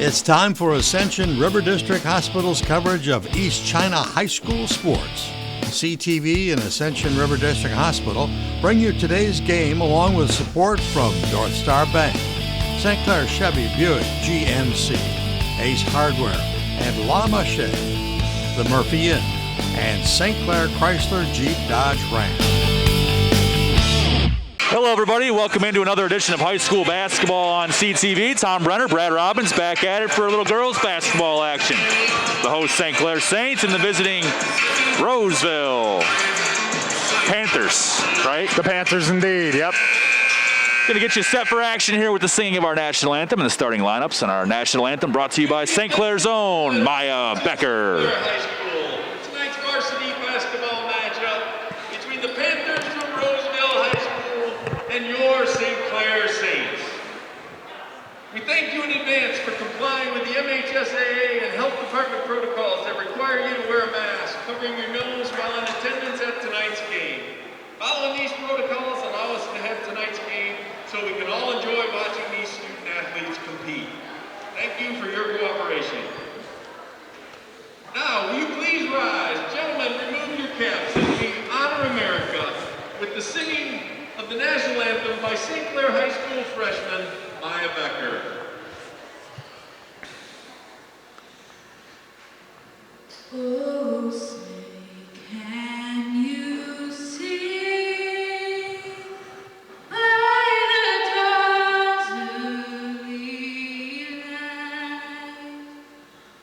It's time for Ascension River District Hospital's coverage of East China High School sports. CTV and Ascension River District Hospital bring you today's game along with support from North Star Bank, St. Clair Chevy Buick GMC, Ace Hardware, and La Mache, the Murphy Inn, and St. Clair Chrysler Jeep Dodge Ram. Hello, everybody. Welcome into another edition of high school basketball on CTV. Tom Brenner, Brad Robbins back at it for a little girls basketball action. The host, St. Clair Saints, and the visiting Roseville Panthers, right? The Panthers indeed, yep. Going to get you set for action here with the singing of our national anthem and the starting lineups. And our national anthem brought to you by St. Clair's own Maya Becker. High School. Tonight's varsity basketball matchup between the Panthers from Roseville High School and your St. Clair Saints. We thank you in advance for complying with the MHSAA and health department protocols that require you to wear a mask, covering your nose while in attendance at tonight's game. Following these protocols allow us to have tonight's game so we can all enjoy watching these student athletes compete. Thank you for your cooperation. Now, will you please rise? Gentlemen, remove your caps as we honor America with the singing of the national anthem by St. Clair High School freshman Maya Becker. Oh, say, can you see by the dawn's early light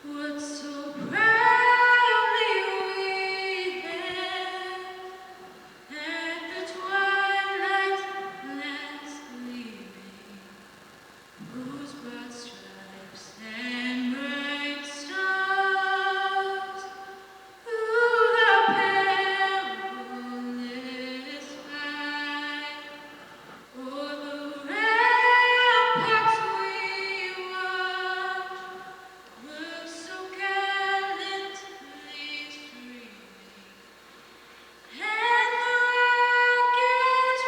what so proudly we hailed at the twilight's last gleaming, whose broad stripes and bright stars through the perilous fight o'er the ramparts we watched were so gallantly streaming, and the rockets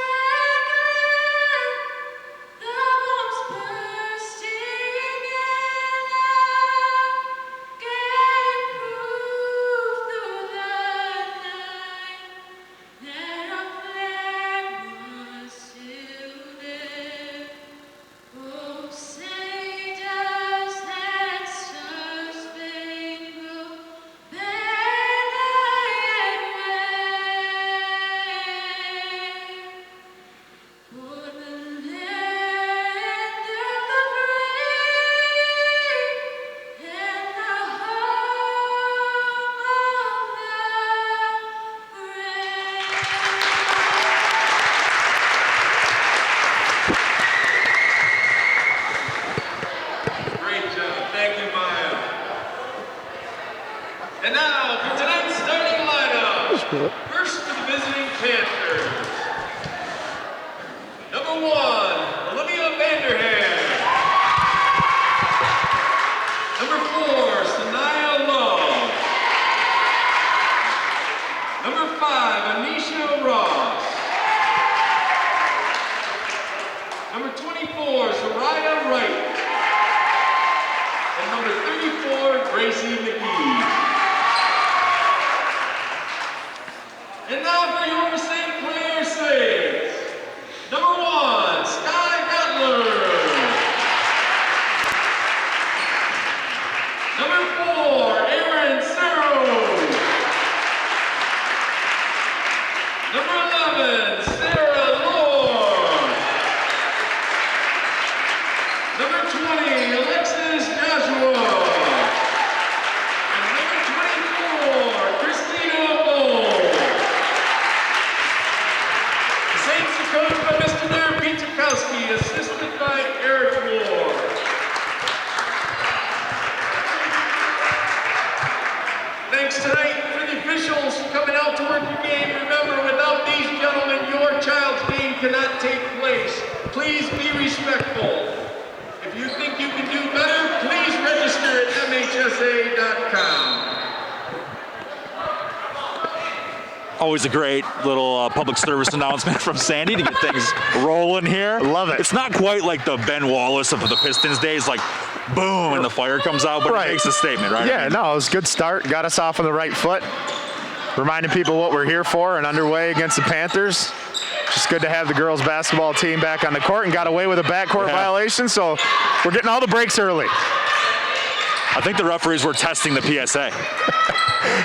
rattling, the bombs bursting in air, gave proof through the night that our flag was still there. Oh, say does that star-spangled banner yet wave for the land of the free and the home of the Great job. Thank you, Maya. And now for tonight's starting lineup. First to the visiting Panthers. Number 1, Olivia Vanderham. Number 4, Sanaya Love. Number 5, Anisha Ross. Number 24, Soraya Wright. And number 34, Gracie McGee. And now for your St. Clair Saints. Number 1, Sky Butler. Number 4, Aaron Serro. Number 11, Sarah Lord. Number 20, Alexis Joshua. And number 24, Christina Bull. The Saints are coached by Mr. Larry Pietrzakowski, assisted by Eric Ward. Thanks tonight for the officials coming out to work your game. Remember, without these gentlemen, your child's game cannot take place. Please be respectful. If you think you can do better, please register at MHSA.com. Always a great little public service announcement from Sandy to get things rolling here. Love it. It's not quite like the Ben Wallace of the Pistons days, like boom, and the fire comes out, but it makes a statement, right? Yeah, no, it was a good start. Got us off on the right foot. Reminding people what we're here for and underway against the Panthers. Just good to have the girls basketball team back on the court and got away with a backcourt violation, so we're getting all the breaks early. I think the referees were testing the PSA.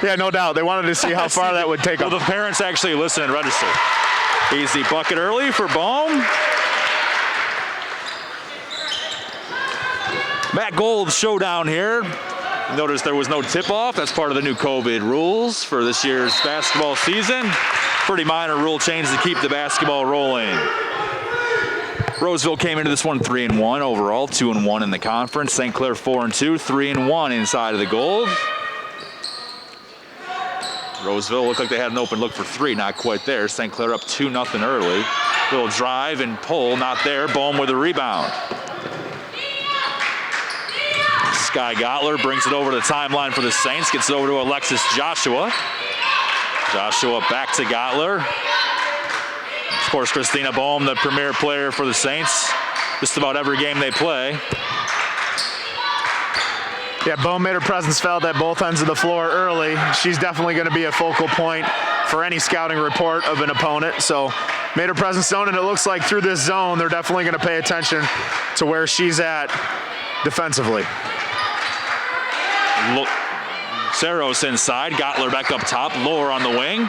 Yeah, no doubt. They wanted to see how far that would take them. Well, the parents actually listen and register. Easy bucket early for Bohm. Matt Gold's showdown here. Notice there was no tip-off. That's part of the new COVID rules for this year's basketball season. Pretty minor rule change to keep the basketball rolling. Roseville came into this one 3-1 overall, 2-1 in the conference. St. Clair 4-2, 3-1 inside of the Gold. Roseville looked like they had an open look for three, not quite there. St. Clair up 2-0 early. Little drive and pull, not there. Bohm with a rebound. Sky Gottler brings it over to the timeline for the Saints, gets it over to Alexis Joshua. Joshua back to Gottler. Of course, Christina Bohm, the premier player for the Saints, just about every game they play. Yeah, Bohm made her presence felt at both ends of the floor early. She's definitely going to be a focal point for any scouting report of an opponent. So made her presence known, and it looks like through this zone, they're definitely going to pay attention to where she's at defensively. Saros inside, Gottler back up top, Lohr on the wing.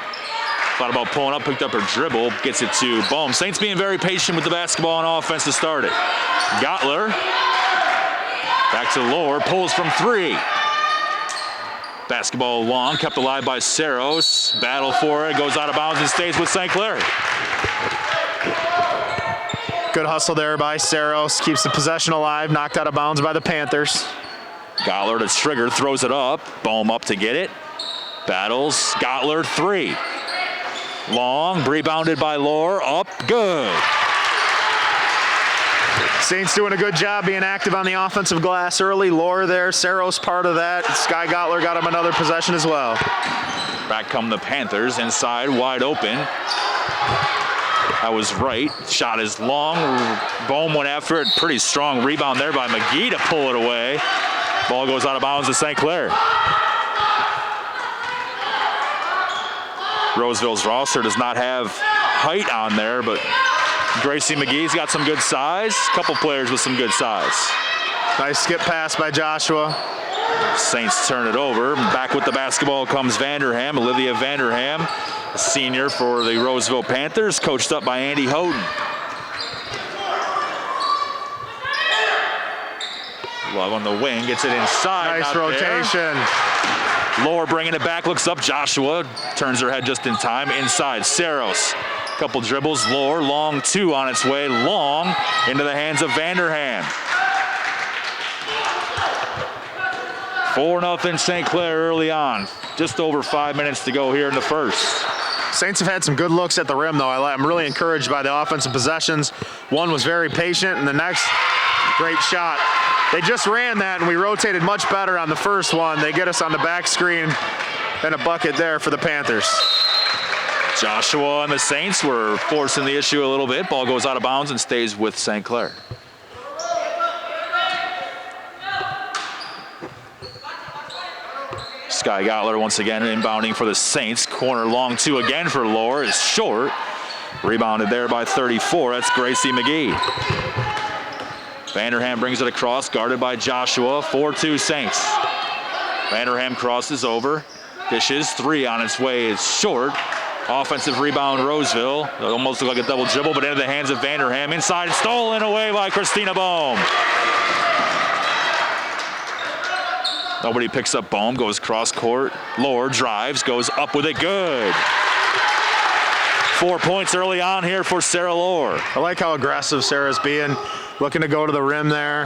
Thought about pulling up, picked up her dribble, gets it to Bohm. Saints being very patient with the basketball on offense to start it. Gottler, back to Lohr, pulls from three. Basketball long, kept alive by Saros. Battle for it, goes out of bounds and stays with St. Clair. Good hustle there by Saros, keeps the possession alive, knocked out of bounds by the Panthers. Gottler to trigger, throws it up. Bohm up to get it. Battles, Gottler, three. Long, rebounded by Lohr, up, good. Saints doing a good job being active on the offensive glass early. Lohr there, Saros part of that. Sky Gottler got him another possession as well. Back come the Panthers, inside, wide open. That was right. Shot is long. Bohm went after it. Pretty strong rebound there by McGee to pull it away. Ball goes out of bounds to St. Clair. Roseville's roster does not have height on there, but Gracie McGee's got some good size. A couple players with some good size. Nice skip pass by Joshua. Saints turn it over. Back with the basketball comes Vanderham, Olivia Vanderham, a senior for the Roseville Panthers, coached up by Andy Houghton. Love on the wing, gets it inside. Nice rotation. Lohr bringing it back, looks up. Joshua turns her head just in time. Inside, Saros. Couple dribbles. Lohr, long two on its way. Long into the hands of Vanderham. 4-0 St. Clair early on. Just over 5 minutes to go here in the first. Saints have had some good looks at the rim, though. I'm really encouraged by the offensive possessions. One was very patient, and the next, great shot. They just ran that, and we rotated much better on the first one. They get us on the back screen, and a bucket there for the Panthers. Joshua and the Saints were forcing the issue a little bit. Ball goes out of bounds and stays with St. Clair. Sky Gottler once again inbounding for the Saints. Corner long two again for Lohr is short. Rebounded there by 34. That's Gracie McGee. Vanderham brings it across, guarded by Joshua. 4-2 Saints. Vanderham crosses over, dishes, three on its way is short. Offensive rebound Roseville. It almost looked like a double dribble, but into the hands of Vanderham. Inside, stolen away by Christina Bohm. Nobody picks up Bohm, goes cross court. Lohr drives, goes up with it, good. 4 points early on here for Sarah Lohr. I like how aggressive Sarah's being. Looking to go to the rim there.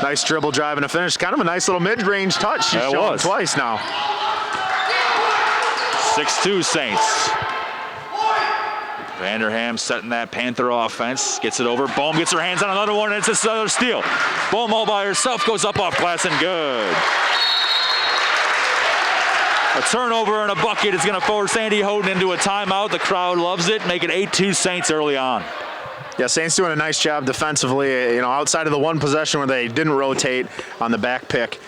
Nice dribble drive and a finish. Kind of a nice little mid-range touch. She's shown twice now. 6-2 Saints. Vanderham setting that Panther offense. Gets it over. Bohm gets her hands on another one, and it's another steal. Bohm all by herself goes up off glass and good. A turnover and a bucket is going to force Andy Houghton into a timeout. The crowd loves it. Make it 8-2 Saints early on. Yeah, Saints doing a nice job defensively. You know, outside of the one possession where they didn't rotate on the back pick,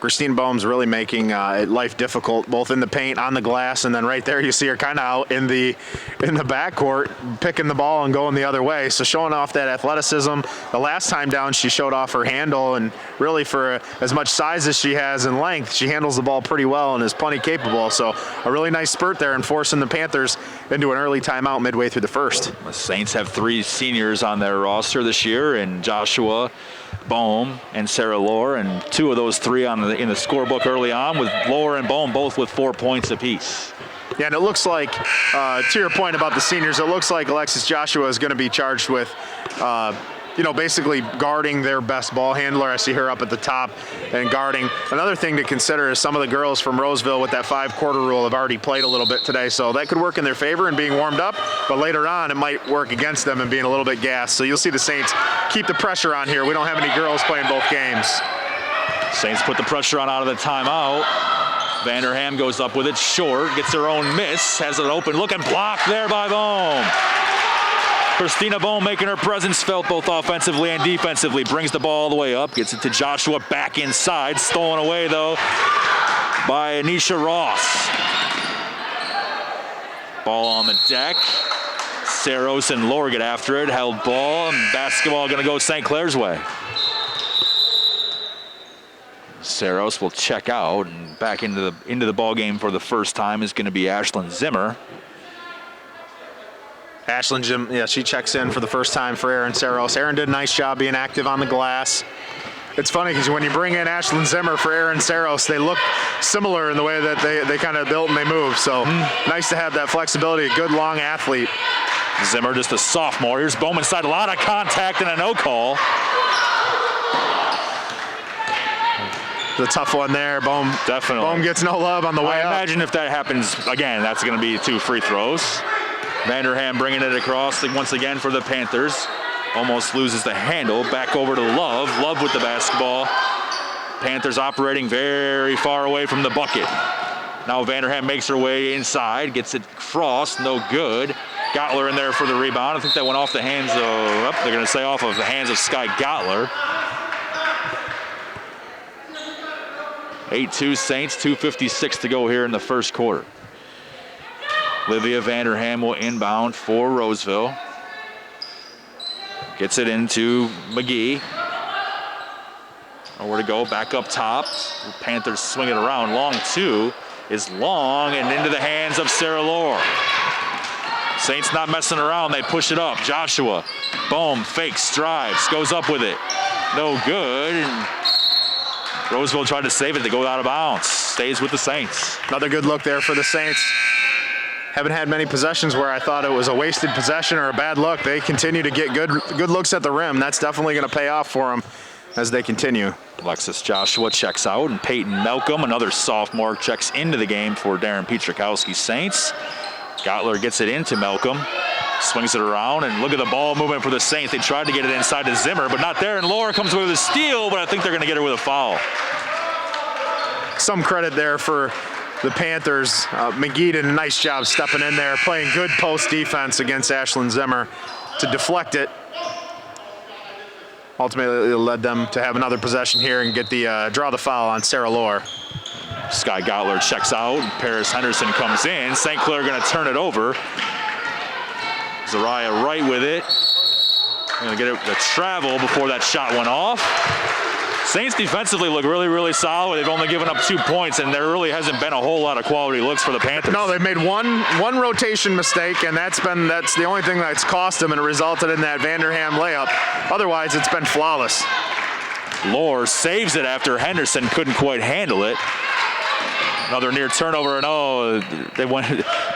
Christine Boehm's really making life difficult, both in the paint, on the glass, and then right there you see her kind of out in the backcourt, picking the ball and going the other way. So showing off that athleticism. The last time down, she showed off her handle, and really for as much size as she has in length, she handles the ball pretty well and is plenty capable. So a really nice spurt there and forcing the Panthers into an early timeout midway through the first. The Saints have 3 seniors on their roster this year, and Joshua, Boehm, and Sarah Lohr, and 2 of those 3 in the scorebook early on, with Lohr and Boehm both with 4 points apiece. Yeah, and it looks like, to your point about the seniors, it looks like Alexis Joshua is going to be charged with, basically guarding their best ball handler. I see her up at the top and guarding. Another thing to consider is some of the girls from Roseville with that 5-quarter rule have already played a little bit today, so that could work in their favor in being warmed up, but later on it might work against them and being a little bit gassed. So you'll see the Saints keep the pressure on here. We don't have any girls playing both games. Saints put the pressure on out of the timeout. Vanderham goes up with it short, gets her own miss, has an open look and blocked there by Boehm. Christina Boehm making her presence felt both offensively and defensively. Brings the ball all the way up, gets it to Joshua back inside. Stolen away, though, by Anisha Ross. Ball on the deck. Saros and Lohr get after it. Held ball, and basketball going to go St. Clair's way. Saros will check out, and back into the ball game for the first time is going to be Ashlyn Zimmer. Ashlyn Jim, yeah, she checks in for the first time for Erin Saros. Erin did a nice job being active on the glass. It's funny because when you bring in Ashlyn Zimmer for Erin Saros, they look similar in the way that they kind of built and they move. So nice to have that flexibility, a good long athlete. Zimmer just a sophomore. Here's Bowman side, a lot of contact and a no call. The tough one there. Boehm Definitely. Boehm gets no love on the way I up. imagine if that happens again, that's going to be 2 free throws. Vanderham bringing it across once again for the Panthers. Almost loses the handle. Back over to Love. Love with the basketball. Panthers operating very far away from the bucket. Now Vanderham makes her way inside. Gets it crossed. No good. Gottler in there for the rebound. I think that went off the hands of, they're going to say off of the hands of Sky Gottler. 8-2 Saints, 2:56 to go here in the first quarter. Livia Vanderham will inbound for Roseville. Gets it into McGee. Nowhere to go, back up top. Panthers swing it around. Long 2 is long and into the hands of Sarah Lohr. Saints not messing around, they push it up. Joshua, boom, fakes, drives, goes up with it. No good. And Roseville tried to save it, they go out of bounds. Stays with the Saints. Another good look there for the Saints. Haven't had many possessions where I thought it was a wasted possession or a bad look. They continue to get good looks at the rim. That's definitely going to pay off for them as they continue. Alexis Joshua checks out, and Peyton Malcolm, another sophomore, checks into the game for Darren Pietrzakowski Saints. Gottler gets it into Malcolm, swings it around, and look at the ball movement for the Saints. They tried to get it inside to Zimmer, but not there, and Lohr comes away with a steal, but I think they're going to get her with a foul. Some credit there for the Panthers. McGee did a nice job stepping in there, playing good post defense against Ashlyn Zimmer to deflect it. Ultimately, it led them to have another possession here and get the draw the foul on Sarah Lohr. Sky Gottler checks out. Paris Henderson comes in. St. Clair going to turn it over. Zariah Wright with it. Going to get it the travel before that shot went off. Saints defensively look really, really solid. They've only given up 2 points, and there really hasn't been a whole lot of quality looks for the Panthers. No, they've made one rotation mistake, and that's the only thing that's cost them, and it resulted in that Vanderham layup. Otherwise, it's been flawless. Lohr saves it after Henderson couldn't quite handle it. Another near turnover, and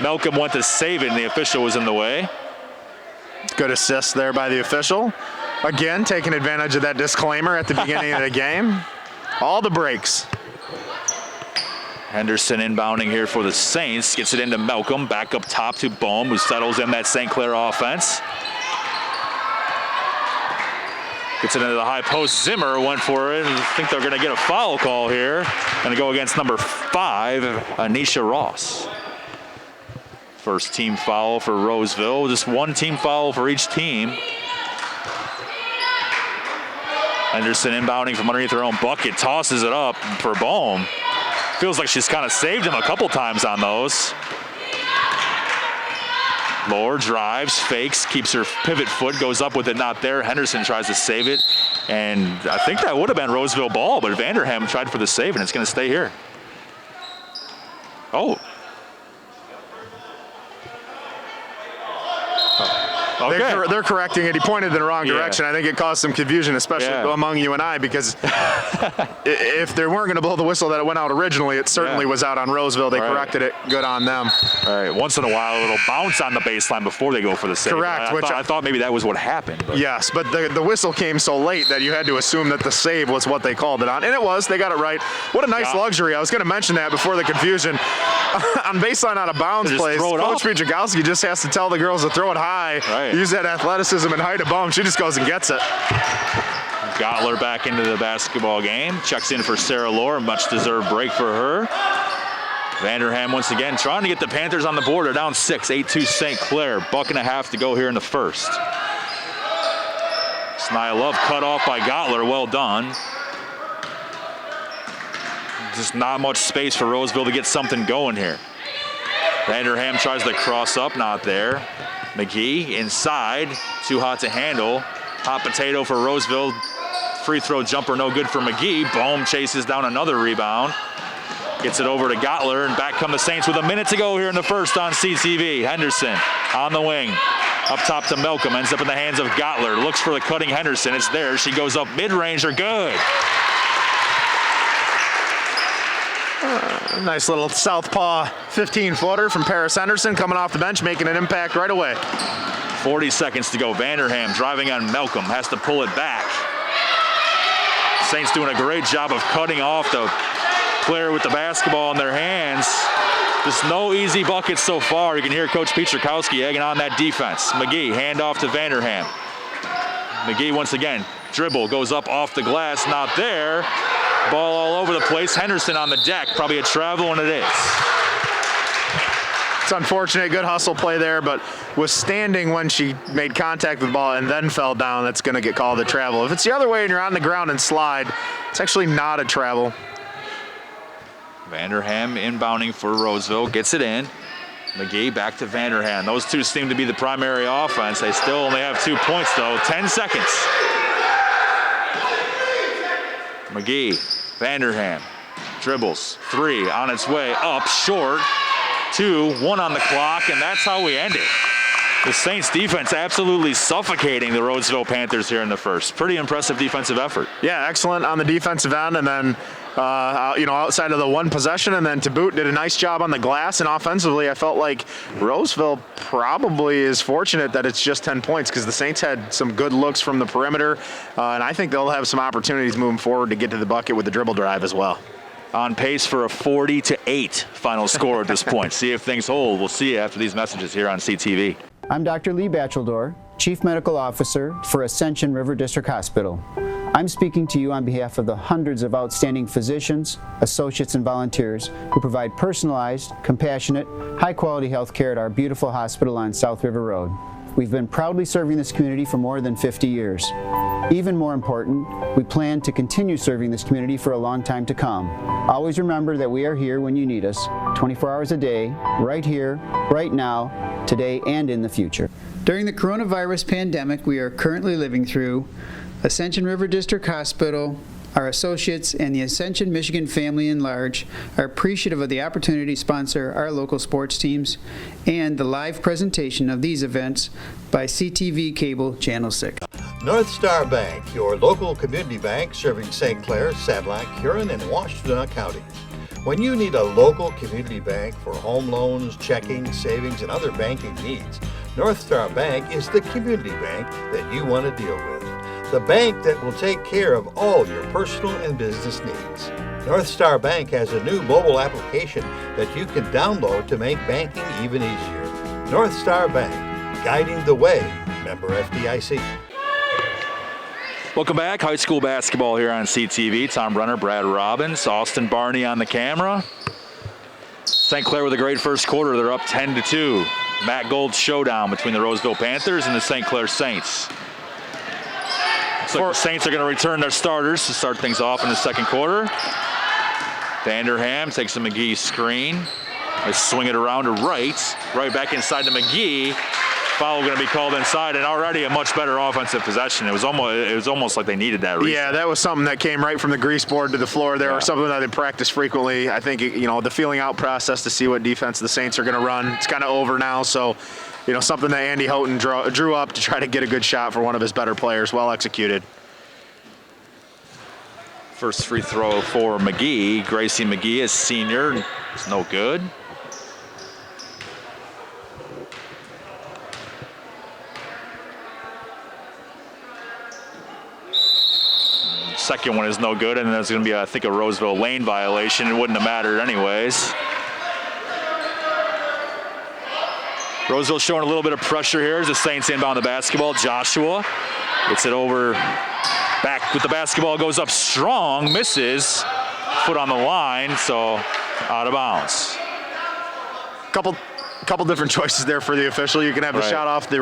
Malcolm went to save it, and the official was in the way. Good assist there by the official. Again, taking advantage of that disclaimer at the beginning of the game. All the breaks. Henderson inbounding here for the Saints. Gets it into Malcolm. Back up top to Boehm, who settles in that St. Clair offense. Gets it into the high post. Zimmer went for it. I think they're going to get a foul call here. Going to go against number 5, Anisha Ross. First team foul for Roseville. Just one team foul for each team. Henderson inbounding from underneath her own bucket, tosses it up for Bohm. Feels like she's kind of saved him a couple times on those. Lohr drives, fakes, keeps her pivot foot, goes up with it, not there. Henderson tries to save it, and I think that would have been Roseville ball, but Vanderham tried for the save, and it's going to stay here. Oh. Okay. They're correcting it. He pointed in the wrong direction. I think it caused some confusion, especially among you and I, because if they weren't going to blow the whistle that it went out originally, it certainly was out on Roseville. They corrected it. Good on them. All right. Once in a while, a little bounce on the baseline before they go for the save. Correct. I thought maybe that was what happened. But. Yes, but the whistle came so late that you had to assume that the save was what they called it on. And it was. They got it right. What a nice luxury. I was going to mention that before the confusion. On baseline out of bounds plays, Coach Pietrzakowski just has to tell the girls to throw it high. Right. Use that athleticism and height of Bohm. She just goes and gets it. Gottler back into the basketball game. Checks in for Sarah Lohr. Much deserved break for her. Vanderham once again trying to get the Panthers on the board. They're down 6, 8-2 St. Clair. Buck and a half to go here in the first. Snia Love cut off by Gottler. Well done. Just not much space for Roseville to get something going here. Vanderham tries to cross up, not there. McGee inside, too hot to handle. Hot potato for Roseville. Free throw jumper no good for McGee. Bohm chases down another rebound. Gets it over to Gottler, and back come the Saints with a minute to go here in the first on CTV. Henderson on the wing. Up top to Malcolm, ends up in the hands of Gottler. Looks for the cutting Henderson, it's there. She goes up mid-range, they're good. Nice little southpaw 15-footer from Paris Henderson coming off the bench, making an impact right away. 40 seconds to go. Vanderham driving on Malcolm, has to pull it back. Saints doing a great job of cutting off the player with the basketball in their hands. Just no easy buckets so far. You can hear Coach Pietrzakowski egging on that defense. McGee, handoff to Vanderham. McGee once again, dribble, goes up off the glass, not there. Ball all over the place. Henderson on the deck. Probably a travel, and it is. It's unfortunate. Good hustle play there, but was standing when she made contact with the ball and then fell down. That's going to get called a travel. If it's the other way and you're on the ground and slide, it's actually not a travel. Vanderham inbounding for Roseville. Gets it in. McGee back to Vanderham. Those two seem to be the primary offense. They still only have 2 points, though. 10 seconds. McGee, Vanderham, dribbles, 3 on its way up, short, 2, 1 on the clock, and that's how we end it. The Saints defense absolutely suffocating the Roseville Panthers here in the first. Pretty impressive defensive effort. Yeah, excellent on the defensive end, and then outside of the one possession, and then to boot did a nice job on the glass. And offensively, I felt like Roseville probably is fortunate that it's just 10 points because the Saints had some good looks from the perimeter, and I think they'll have some opportunities moving forward to get to the bucket with the dribble drive as well. On pace for a 40-8 final score at this point. See if things hold. We'll see you after these messages here on CTV. I'm Dr. Lee Batcheldor, Chief Medical Officer for Ascension River District Hospital. I'm speaking to you on behalf of the hundreds of outstanding physicians, associates, and volunteers who provide personalized, compassionate, high-quality health care at our beautiful hospital on South River Road. We've been proudly serving this community for more than 50 years. Even more important, we plan to continue serving this community for a long time to come. Always remember that we are here when you need us, 24 hours a day, right here, right now, today, and in the future. During the coronavirus pandemic we are currently living through, Ascension River District Hospital, our associates, and the Ascension Michigan family in large are appreciative of the opportunity to sponsor our local sports teams and the live presentation of these events by CTV Cable Channel 6. North Star Bank, your local community bank serving St. Clair, Sadillac, Huron, and Washtenaw counties. When you need a local community bank for home loans, checking, savings, and other banking needs, North Star Bank is the community bank that you want to deal with. The bank that will take care of all your personal and business needs. North Star Bank has a new mobile application that you can download to make banking even easier. North Star Bank, guiding the way. Member FDIC. Welcome back. High school basketball here on CTV. Tom Brenner, Brad Robbins, Austin Barney on the camera. St. Clair with a great first quarter. They're up 10-2. Matt Gold's showdown between the Roseville Panthers and the St. Clair Saints. Looks like the Saints are going to return their starters to start things off in the second quarter. Vanderham takes a McGee screen. They swing it around to right back inside to McGee. Foul going to be called inside, and already a much better offensive possession. It was almost like they needed that reset. Yeah, that was something that came right from the grease board to the floor there, or something that they practice frequently. I think, the feeling out process to see what defense the Saints are going to run, it's kind of over now. So, something that Andy Houghton drew up to try to get a good shot for one of his better players. Well executed. First free throw for McGee. Gracie McGee is senior. It's no good. Second one is no good, and that's going to be, I think, a Roseville lane violation. It wouldn't have mattered anyways. Roseville showing a little bit of pressure here as the Saints inbound the basketball. Joshua gets it over, back with the basketball, goes up strong, misses. Foot on the line, so out of bounds. Couple different choices there for the official. You can have the shot off the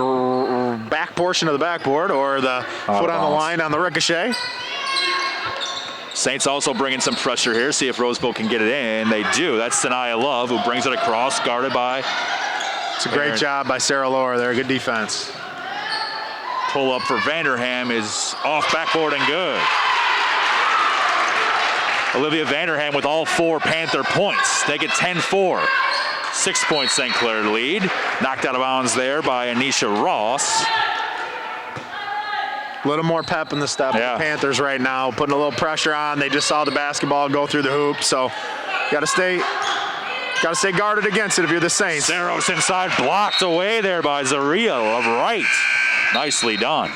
back portion of the backboard or the foot on the line on the ricochet. Saints also bringing some pressure here. See if Roseville can get it in. They do. That's Sanaya Love who brings it across, guarded by. It's a great job by Sarah Lohr there. Good defense. Pull up for Vanderham is off backboard and good. Olivia Vanderham with all 4 Panther points. They get 10-4. 6-point St. Clair lead. Knocked out of bounds there by Anisha Ross. A little more pep in the step of the Panthers right now, putting a little pressure on. They just saw the basketball go through the hoop, so got to stay guarded against it if you're the Saints. Saros inside, blocked away there by Zaria of right. Nicely done.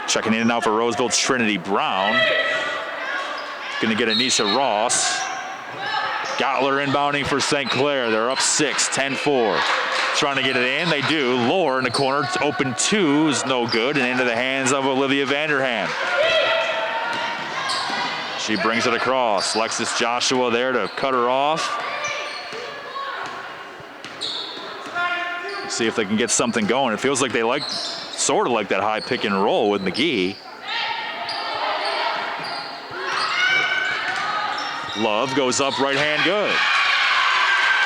Checking in now for Roseville, Trinity Brown. Going to get Anisha Ross. Gottler inbounding for St. Clair. They're up 6, 10-4. Trying to get it in. They do. Lohr in the corner. Open 2 is no good. And into the hands of Olivia Vanderham. She brings it across. Lexus Joshua there to cut her off. See if they can get something going. It feels like they sort of like that high pick and roll with McGee. Love goes up right hand good.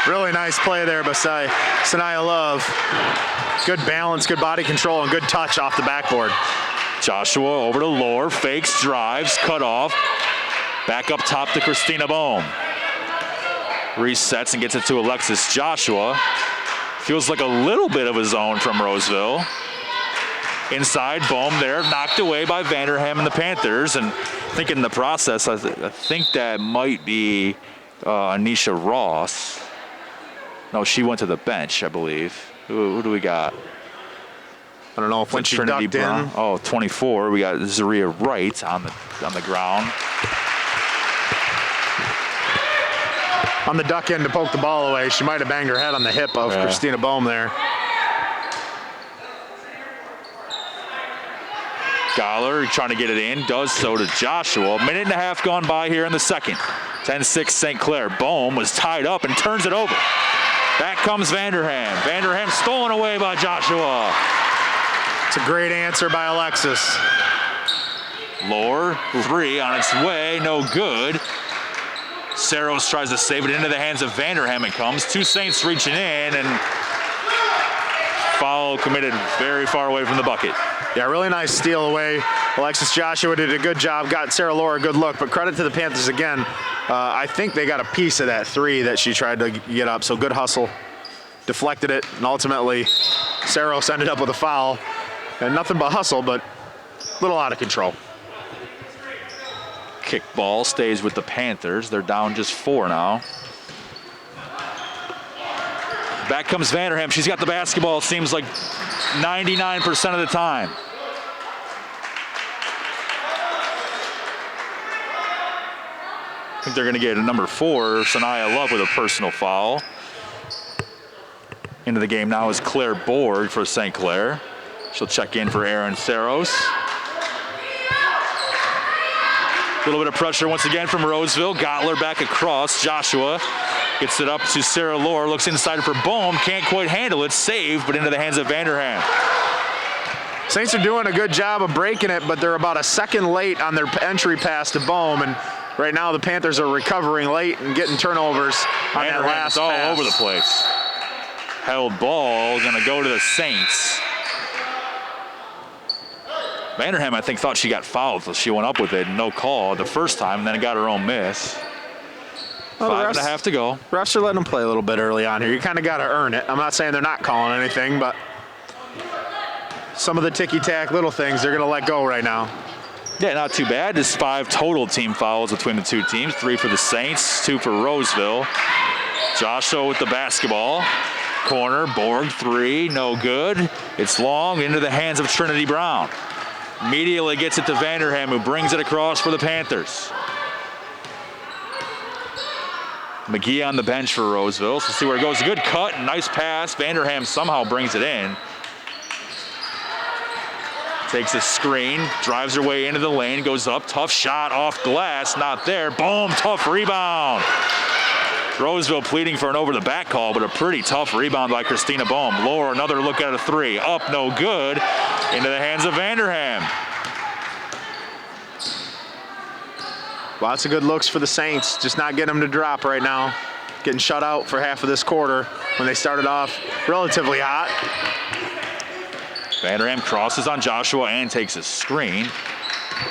Really nice play there by Sanaya Love. Good balance, good body control, and good touch off the backboard. Joshua over to Lohr, fakes, drives, cut off. Back up top to Christina Bohm. Resets and gets it to Alexis Joshua. Feels like a little bit of a zone from Roseville. Inside, Bohm there, knocked away by Vanderham and the Panthers. And I think in the process, I think that might be Anisha Ross. No, she went to the bench, I believe. Who do we got? I don't know if when she Trinity ducked Brown. in. Oh, 24. We got Zaria Wright on the ground. On the duck in to poke the ball away, she might have banged her head on the hip of Christina Bohm there. Gottler trying to get it in, does so to Joshua. A minute and a half gone by here in the second. 10-6 St. Clair. Bohm was tied up and turns it over. Back comes Vanderham. Vanderham stolen away by Joshua. It's a great answer by Alexis. Lohr, 3 on its way, no good. Saros tries to save it into the hands of Vanderham. It comes. 2 Saints reaching in, and foul committed very far away from the bucket. Yeah, really nice steal away. Alexis Joshua did a good job, got Sarah Lohr a good look, but credit to the Panthers again. I think they got a piece of that 3 that she tried to get up, so good hustle. Deflected it, and ultimately Saros ended up with a foul. And nothing but hustle, but a little out of control. Kickball stays with the Panthers. They're down just 4 now. Back comes Vanderham. She's got the basketball, it seems like 99% of the time. I think they're going to get a number 4, Sanaya Love, with a personal foul. Into the game now is Claire Board for St. Clair. She'll check in for Aaron Saros. A little bit of pressure once again from Roseville. Gottler back across. Joshua Gets it up to Sarah Lohr, looks inside for Bohm, can't quite handle it, saved, but into the hands of Vanderham. Saints are doing a good job of breaking it, but they're about a second late on their entry pass to Bohm, and right now the Panthers are recovering late and getting turnovers on that last all pass. over the place. Held ball, gonna go to the Saints. Vanderham, I think, thought she got fouled, so she went up with it, no call the first time, and then it got her own miss. Well, 5.5 to go. Refs are letting them play a little bit early on here. You kind of got to earn it. I'm not saying they're not calling anything, but some of the ticky-tack little things they're going to let go right now. Yeah, not too bad. Just 5 total team fouls between the two teams. 3 for the Saints, 2 for Roseville. Joshua with the basketball. Corner, Borg, 3, no good. It's long, into the hands of Trinity Brown. Immediately gets it to Vanderham, who brings it across for the Panthers. McGee on the bench for Roseville. So let's see where it goes. A good cut, nice pass. Vanderham somehow brings it in. Takes a screen, drives her way into the lane, goes up, tough shot off glass, not there. Boom, tough rebound. Roseville pleading for an over-the-back call, but a pretty tough rebound by Christina Bohm. Lower, another look at a 3. Up, no good. Into the hands of Vanderham. Lots of good looks for the Saints, just not getting them to drop right now. Getting shut out for half of this quarter when they started off relatively hot. Vanderham crosses on Joshua and takes a screen.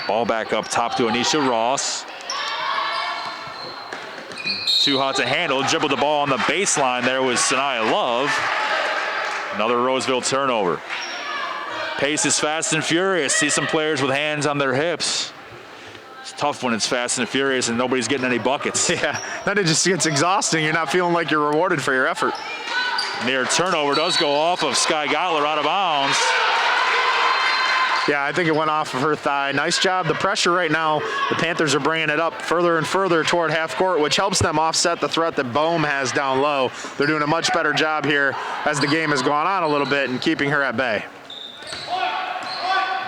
Ball back up top to Anisha Ross. Too hot to handle. Dribbled the ball on the baseline. There was Sanaya Love. Another Roseville turnover. Pace is fast and furious. See some players with hands on their hips. It's tough when it's fast and furious and nobody's getting any buckets. Yeah, then it just gets exhausting. You're not feeling like you're rewarded for your effort. Near turnover does go off of Sky Gottler out of bounds. Yeah, I think it went off of her thigh. Nice job. The pressure right now, the Panthers are bringing it up further and further toward half court, which helps them offset the threat that Bohm has down low. They're doing a much better job here as the game has gone on a little bit and keeping her at bay.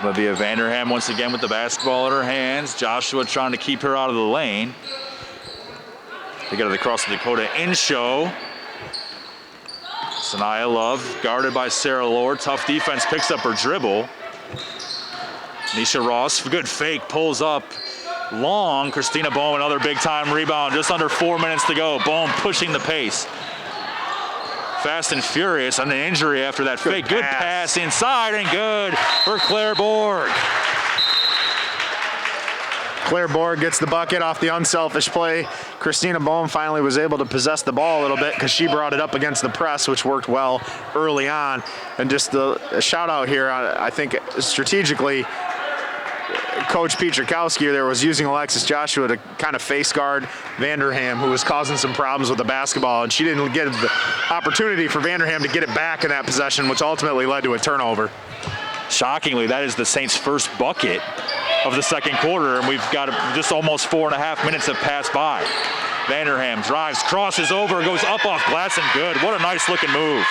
Olivia Vanderham once again with the basketball in her hands. Joshua trying to keep her out of the lane. They get it across the Dakota in-show. Sanaya Love guarded by Sarah Lohr. Tough defense, picks up her dribble. Nisha Ross, good fake, pulls up long. Christina Bohm, another big time rebound. Just under 4 minutes to go. Bohm pushing the pace. Fast and furious on the injury after that fake. Good pass inside and good for Claire Borg. Claire Borg gets the bucket off the unselfish play. Christina Bohm finally was able to possess the ball a little bit because she brought it up against the press, which worked well early on. And just a shout out here, I think strategically, Coach Pietrzakowski there was using Alexis Joshua to kind of face guard Vanderham, who was causing some problems with the basketball, and she didn't get the opportunity for Vanderham to get it back in that possession, which ultimately led to a turnover. Shockingly, that is the Saints' first bucket of the second quarter, and we've got just almost 4.5 minutes have passed by. Vanderham drives, crosses over, goes up off glass and good. What a nice looking move.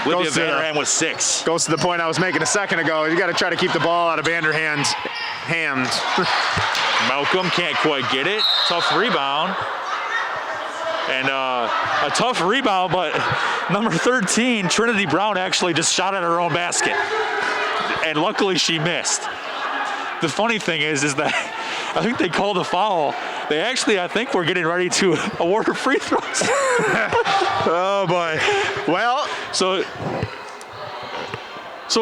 Olivia Vanderham with 6. Goes to the point I was making a second ago. You got to try to keep the ball out of Vanderham's hands. Malcolm can't quite get it. Tough rebound. And a tough rebound, but number 13, Trinity Brown, actually just shot at her own basket. And luckily she missed. The funny thing is that I think they called a foul. They actually, I think, were getting ready to award her free throws. Oh boy. Well, so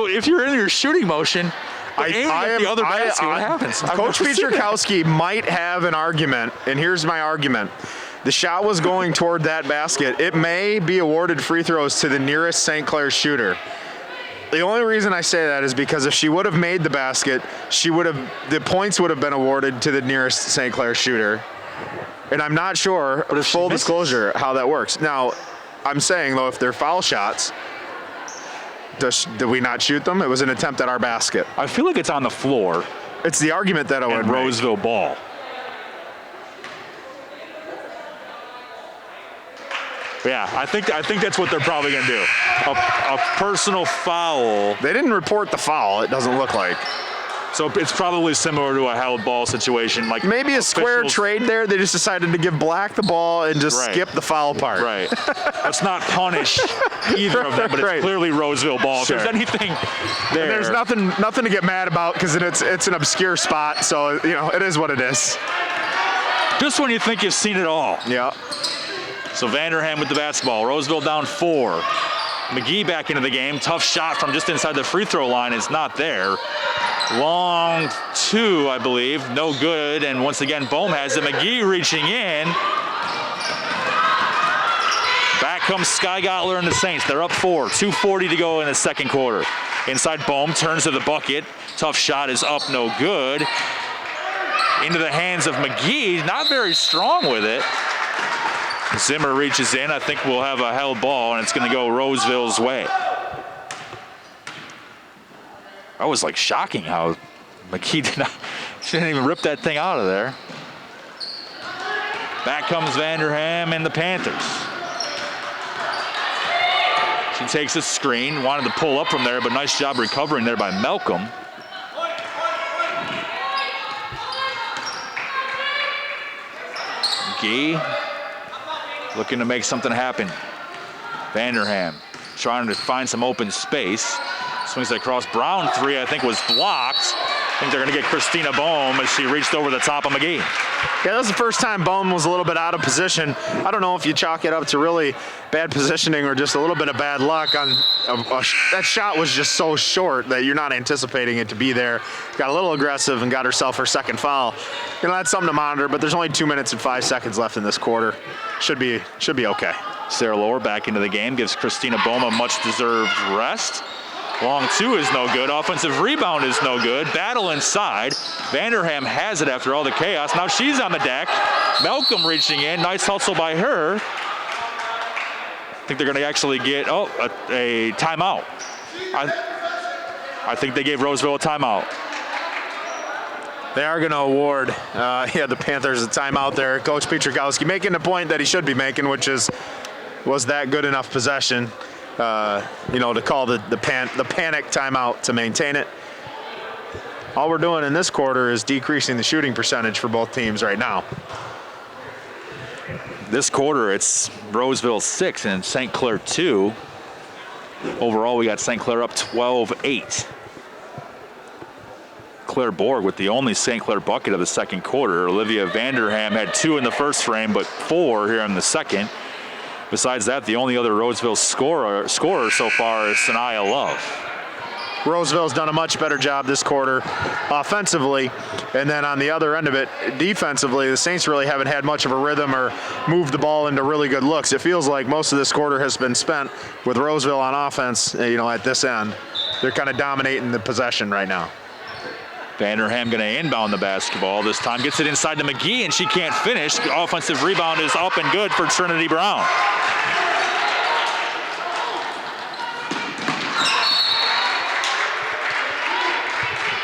if you're in your shooting motion, aiming at the other basket, what happens? Coach Pietrzakowski might have an argument, and here's my argument. The shot was going toward that basket. It may be awarded free throws to the nearest St. Clair shooter. The only reason I say that is because if she would have made the basket, the points would have been awarded to the nearest St. Clair shooter. And I'm not sure, but full disclosure, how that works. Now, I'm saying, though, if they're foul shots, did we not shoot them? It was an attempt at our basket. I feel like it's on the floor. It's the argument that I would make. Roseville ball. Yeah, I think that's what they're probably going to do. A personal foul. They didn't report the foul, it doesn't look like. So it's probably similar to a held ball situation. Like Maybe a square officials- trade there. They just decided to give Black the ball and just Right. skip the foul part. Right. Let's not punish either of them, but it's Right. clearly Roseville ball. Sure. If there's anything there. And there's nothing to get mad about because it's an obscure spot. So, it is what it is. Just when you think you've seen it all. Yeah. So Vanderham with the basketball. Roseville down 4. McGee back into the game. Tough shot from just inside the free throw line is not there. Long 2, I believe. No good. And once again, Bohm has it. McGee reaching in. Back comes Sky Gottler and the Saints. They're up 4. 2:40 to go in the second quarter. Inside Bohm turns to the bucket. Tough shot is up, no good. Into the hands of McGee. Not very strong with it. Zimmer reaches in. I think we'll have a held ball, and it's going to go Roseville's way. That was like shocking how McGee didn't even rip that thing out of there. Back comes Vanderham and the Panthers. She takes a screen, wanted to pull up from there, but nice job recovering there by Malcolm. McGee looking to make something happen. Vanderham trying to find some open space. Swings it across. Brown 3, I think, was blocked. I think they're going to get Christina Bohm as she reached over the top of McGee. Yeah, that was the first time Bohm was a little bit out of position. I don't know if you chalk it up to really bad positioning or just a little bit of bad luck. That shot was just so short that you're not anticipating it to be there. Got a little aggressive and got herself her second foul. That's something to monitor, but there's only 2 minutes and 5 seconds left in this quarter. Should be okay. Sarah Lohr back into the game, gives Christina Bohm a much-deserved rest. Long 2 is no good. Offensive rebound is no good. Battle inside. Vanderham has it after all the chaos. Now she's on the deck. Malcolm reaching in. Nice hustle by her. I think they're going to actually get a timeout. I think they gave Roseville a timeout. They are going to award the Panthers a timeout there. Coach Pietrkowski making the point that he should be making, which was that good enough possession. To call the panic timeout to maintain it. All we're doing in this quarter is decreasing the shooting percentage for both teams right now. This quarter, it's Roseville 6 and St. Clair 2. Overall, we got St. Clair up 12-8. Claire Borg with the only St. Clair bucket of the second quarter. Olivia Vanderham had 2 in the first frame, but 4 here in the second. Besides that, the only other Roseville scorer so far is Sanaya Love. Roseville's done a much better job this quarter offensively, and then on the other end of it, defensively, the Saints really haven't had much of a rhythm or moved the ball into really good looks. It feels like most of this quarter has been spent with Roseville on offense, at this end. They're kind of dominating the possession right now. Vanderham going to inbound the basketball. This time gets it inside to McGee, and she can't finish. The offensive rebound is up and good for Trinity Brown.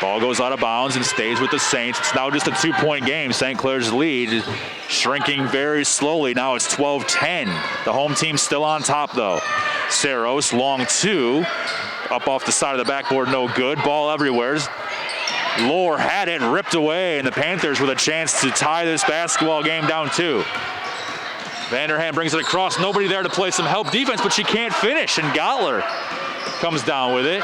Ball goes out of bounds and stays with the Saints. It's now just a 2-point game. St. Clair's lead shrinking very slowly. Now it's 12-10. The home team still on top, though. Saros, long 2. Up off the side of the backboard, no good. Ball everywhere. Lohr had it and ripped away, and the Panthers with a chance to tie this basketball game down 2. Vanderham brings it across. Nobody there to play some help defense, but she can't finish, and Gottler comes down with it.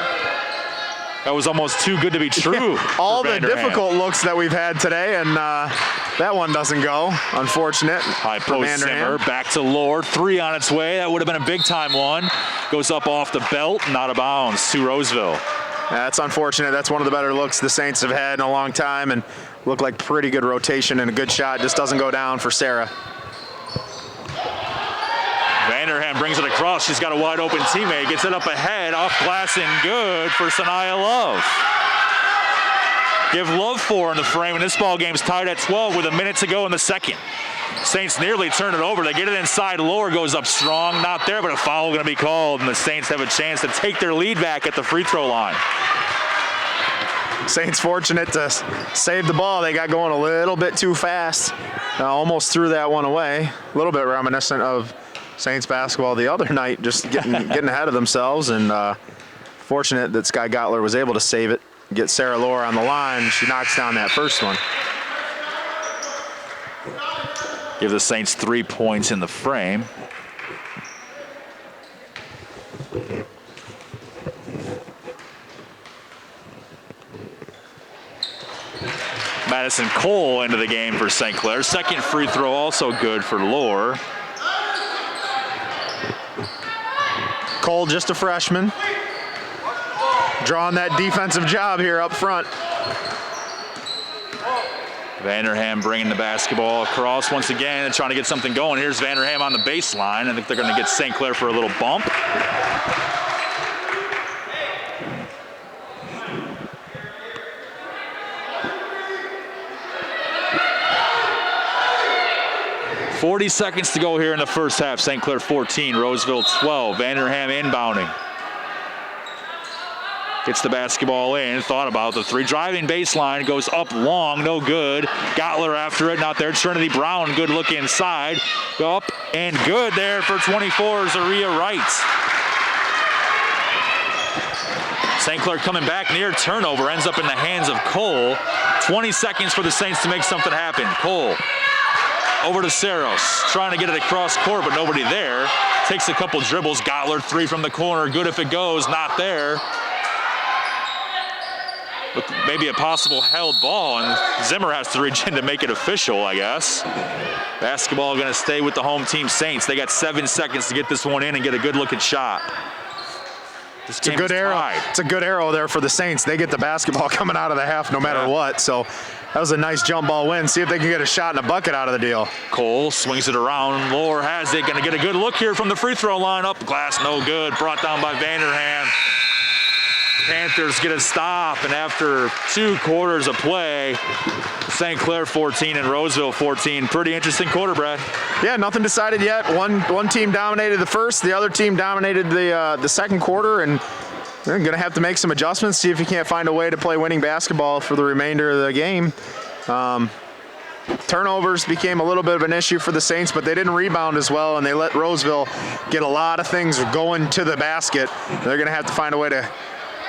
That was almost too good to be true. All the difficult looks that we've had today, and that one doesn't go. Unfortunate. High post Zimmer, back to Lohr. 3 on its way. That would have been a big-time one. Goes up off the belt and out of bounds to Roseville. That's unfortunate. That's one of the better looks the Saints have had in a long time, and looked like pretty good rotation and a good shot. Just doesn't go down for Sarah. Vanderham brings it across. She's got a wide open teammate. Gets it up ahead, off glass and good for Sanaya Love. Give Love 4 in the frame, and this ball game's tied at 12 with a minute to go in the second. Saints nearly turn it over. They get it inside. Lohr goes up strong. Not there, but a foul going to be called, and the Saints have a chance to take their lead back at the free throw line. Saints fortunate to save the ball. They got going a little bit too fast. Almost threw that one away. A little bit reminiscent of Saints basketball the other night, just getting ahead of themselves, and fortunate that Sky Gottler was able to save it get Sarah Lohr on the line. She knocks down that first one. Give the Saints 3 points in the frame. Madison Cole into the game for St. Clair. Second free throw also good for Lohr. Cole, just a freshman, drawing that defensive job here up front. Vanderham bringing the basketball across once again and trying to get something going. Here's Vanderham on the baseline. I think they're going to get St. Clair for a little bump. .40 seconds to go here in the first half. St. Clair 14, Roseville 12. Vanderham inbounding. Gets the basketball in, thought about the three. Driving baseline, goes up long, no good. Gottler after it, not there. Trinity Brown, good look inside. Go up and good there for 24, Zaria Wright. St. Clair coming back near turnover, ends up in the hands of Cole. 20 seconds for the Saints to make something happen. Cole over to Saros, trying to get it across court, but nobody there. Takes a couple dribbles. Gottler, three from the corner, good if it goes, not there. Look, maybe a possible held ball, and Zimmer has to reach in to make it official, I guess. Basketball going to stay with the home team Saints. They got 7 seconds to get this one in and get a good-looking shot. It's a good arrow. It's a good arrow there for the Saints. They get the basketball coming out of the half no matter what. So that was a nice jump ball win. See if they can get a shot and a bucket out of the deal. Cole swings it around. Lohr has it. Going to get a good look here from the free throw line. Up glass, no good. Brought down by Vanderham. Panthers get a stop, and after 2 quarters of play, St. Clair 14 and Roseville 14. Pretty interesting quarter, Brad. Yeah, nothing decided yet. One team dominated the first, the other team dominated the second quarter, and they're going to have to make some adjustments, see if you can't find a way to play winning basketball for the remainder of the game. Turnovers became a little bit of an issue for the Saints, but they didn't rebound as well, and they let Roseville get a lot of things going to the basket. They're going to have to find a way to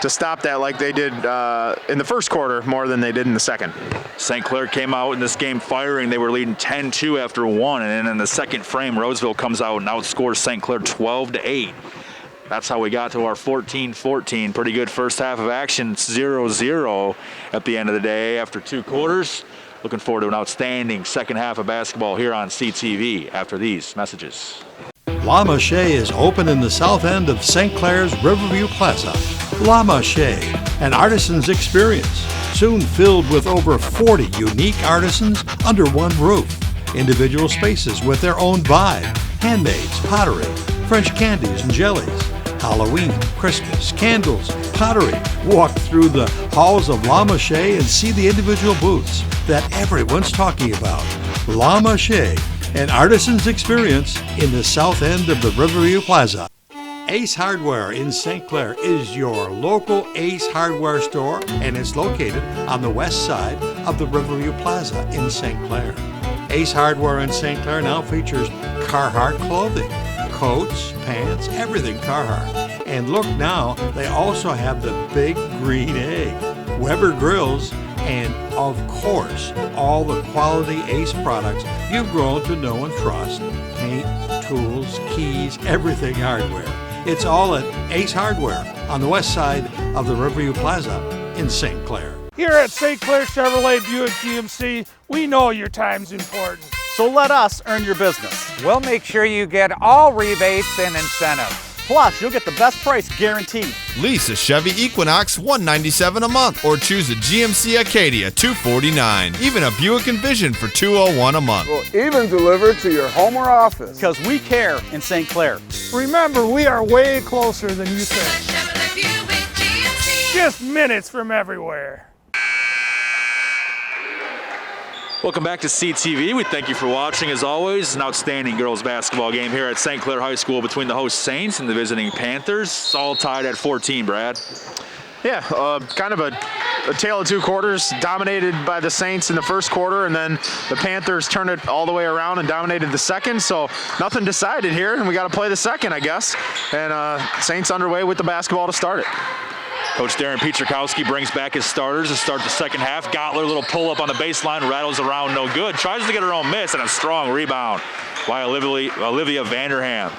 stop that like they did in the first quarter more than they did in the second. St. Clair came out in this game firing. They were leading 10-2 after 1, and then in the second frame, Roseville comes out and outscores St. Clair 12-8. That's how we got to our 14-14. Pretty good first half of action, 0-0 at the end of the day after 2 quarters. Looking forward to an outstanding second half of basketball here on CTV after these messages. La Mache is open in the south end of St. Clair's Riverview Plaza. La Mache, an artisan's experience, soon filled with over 40 unique artisans under one roof. Individual spaces with their own vibe, handmades, pottery, French candies and jellies, Halloween, Christmas, candles, pottery. Walk through the halls of La Mache and see the individual booths that everyone's talking about. La Mache, an artisan's experience in the south end of the Riverview Plaza. Ace Hardware in St. Clair is your local Ace Hardware store, and it's located on the west side of the Riverview Plaza in St. Clair. Ace Hardware in St. Clair now features Carhartt clothing, coats, pants, everything Carhartt. And look now, they also have the Big Green Egg, Weber grills, and of course, all the quality Ace products you've grown to know and trust. Paint, tools, keys, everything hardware. It's all at Ace Hardware on the west side of the Riverview Plaza in St. Clair. Here at St. Clair Chevrolet Buick GMC, we know your time's important. So let us earn your business. We'll make sure you get all rebates and incentives. Plus, you'll get the best price guaranteed. Lease a Chevy Equinox $197 a month, or choose a GMC Acadia $249. Even a Buick Envision for $201 a month. We'll even deliver to your home or office. Because we care in St. Clair. Remember, we are way closer than you think. Just minutes from everywhere. Welcome back to CTV. We thank you for watching. As always, an outstanding girls basketball game here at St. Clair High School between the host Saints and the visiting Panthers. All tied at 14, Brad. Yeah, kind of a tale of 2 quarters, dominated by the Saints in the first quarter, and then the Panthers turned it all the way around and dominated the second. So nothing decided here, and we got to play the second, I guess. And Saints underway with the basketball to start it. Coach Darren Pietrzakowski brings back his starters to start the second half. Gottler, little pull-up on the baseline, rattles around, no good. Tries to get her own miss, and a strong rebound by Olivia Vanderham.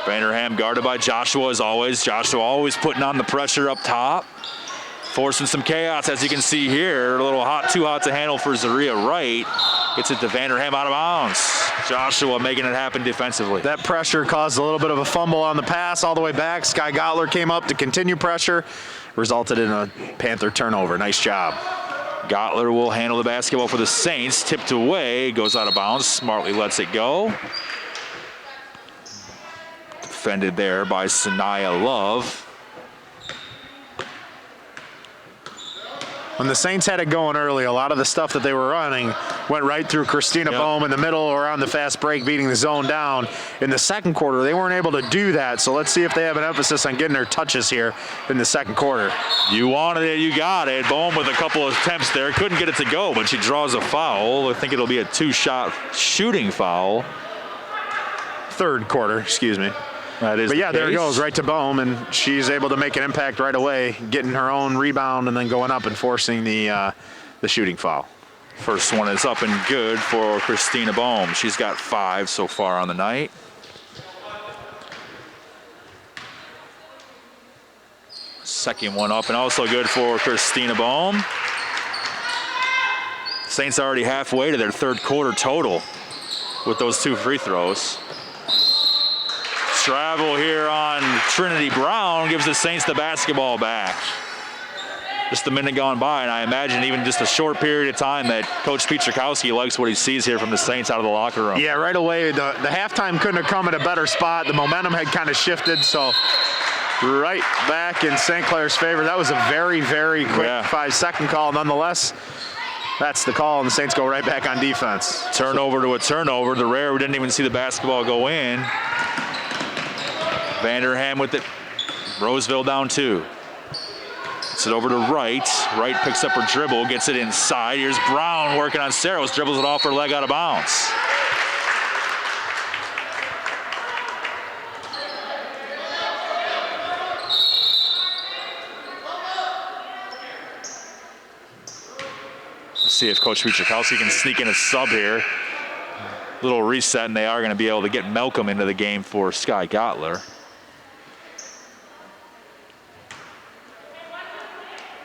Vanderham guarded by Joshua as always. Joshua always putting on the pressure up top. Forcing some chaos, as you can see here. A little hot, too hot to handle for Zaria Wright. Gets it to Vanderham out of bounds. Joshua making it happen defensively. That pressure caused a little bit of a fumble on the pass all the way back. Sky Gottler came up to continue pressure. Resulted in a Panther turnover. Nice job. Gottler will handle the basketball for the Saints. Tipped away, goes out of bounds. Smartly lets it go. Defended there by Sanaya Love. When the Saints had it going early, a lot of the stuff that they were running went right through Christina Bohm in the middle or on the fast break, beating the zone down. In the second quarter, they weren't able to do that, so let's see if they have an emphasis on getting their touches here in the second quarter. You wanted it, you got it. Bohm with a couple of attempts there. Couldn't get it to go, but she draws a foul. I think it'll be a two-shot shooting foul. Third quarter, excuse me. That is but yeah, the there it case. goes, right to Bohm, and she's able to make an impact right away, getting her own rebound and then going up and forcing the shooting foul. First one is up and good for Christina Bohm. She's got 5 so far on the night. Second one up and also good for Christina Bohm. Saints already halfway to their third quarter total with those 2 free throws. Travel here on Trinity Brown gives the Saints the basketball back. Just a minute gone by, and I imagine even just a short period of time that Coach Pietrzakowski likes what he sees here from the Saints out of the locker room. Yeah, right away, the halftime couldn't have come at a better spot. The momentum had kind of shifted, so right back in St. Clair's favor. That was a very, very quick 5-second call. Nonetheless, that's the call, and the Saints go right back on defense. Turnover to a turnover. The rare, we didn't even see the basketball go in. Vanderham with it. Roseville down 2. Gets it over to Wright. Wright picks up her dribble, gets it inside. Here's Brown working on Saros, dribbles it off her leg out of bounds. Let's see if Coach Pietrzakowski can sneak in a sub here. Little reset, and they are going to be able to get Malcolm into the game for Sky Gottler.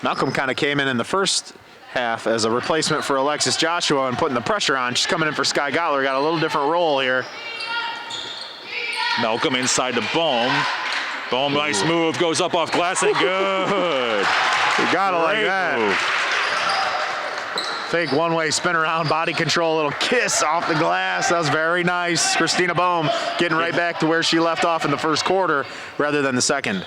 Malcolm kind of came in the first half as a replacement for Alexis Joshua and putting the pressure on. She's coming in for Sky Gottler, got a little different role here. Malcolm inside to Bohm. Bohm, nice move, goes up off glass and good. You gotta like Great that. move. Fake one-way spin around, body control, little kiss off the glass. That was very nice. Christina Bohm getting right back to where she left off in the first quarter rather than the second.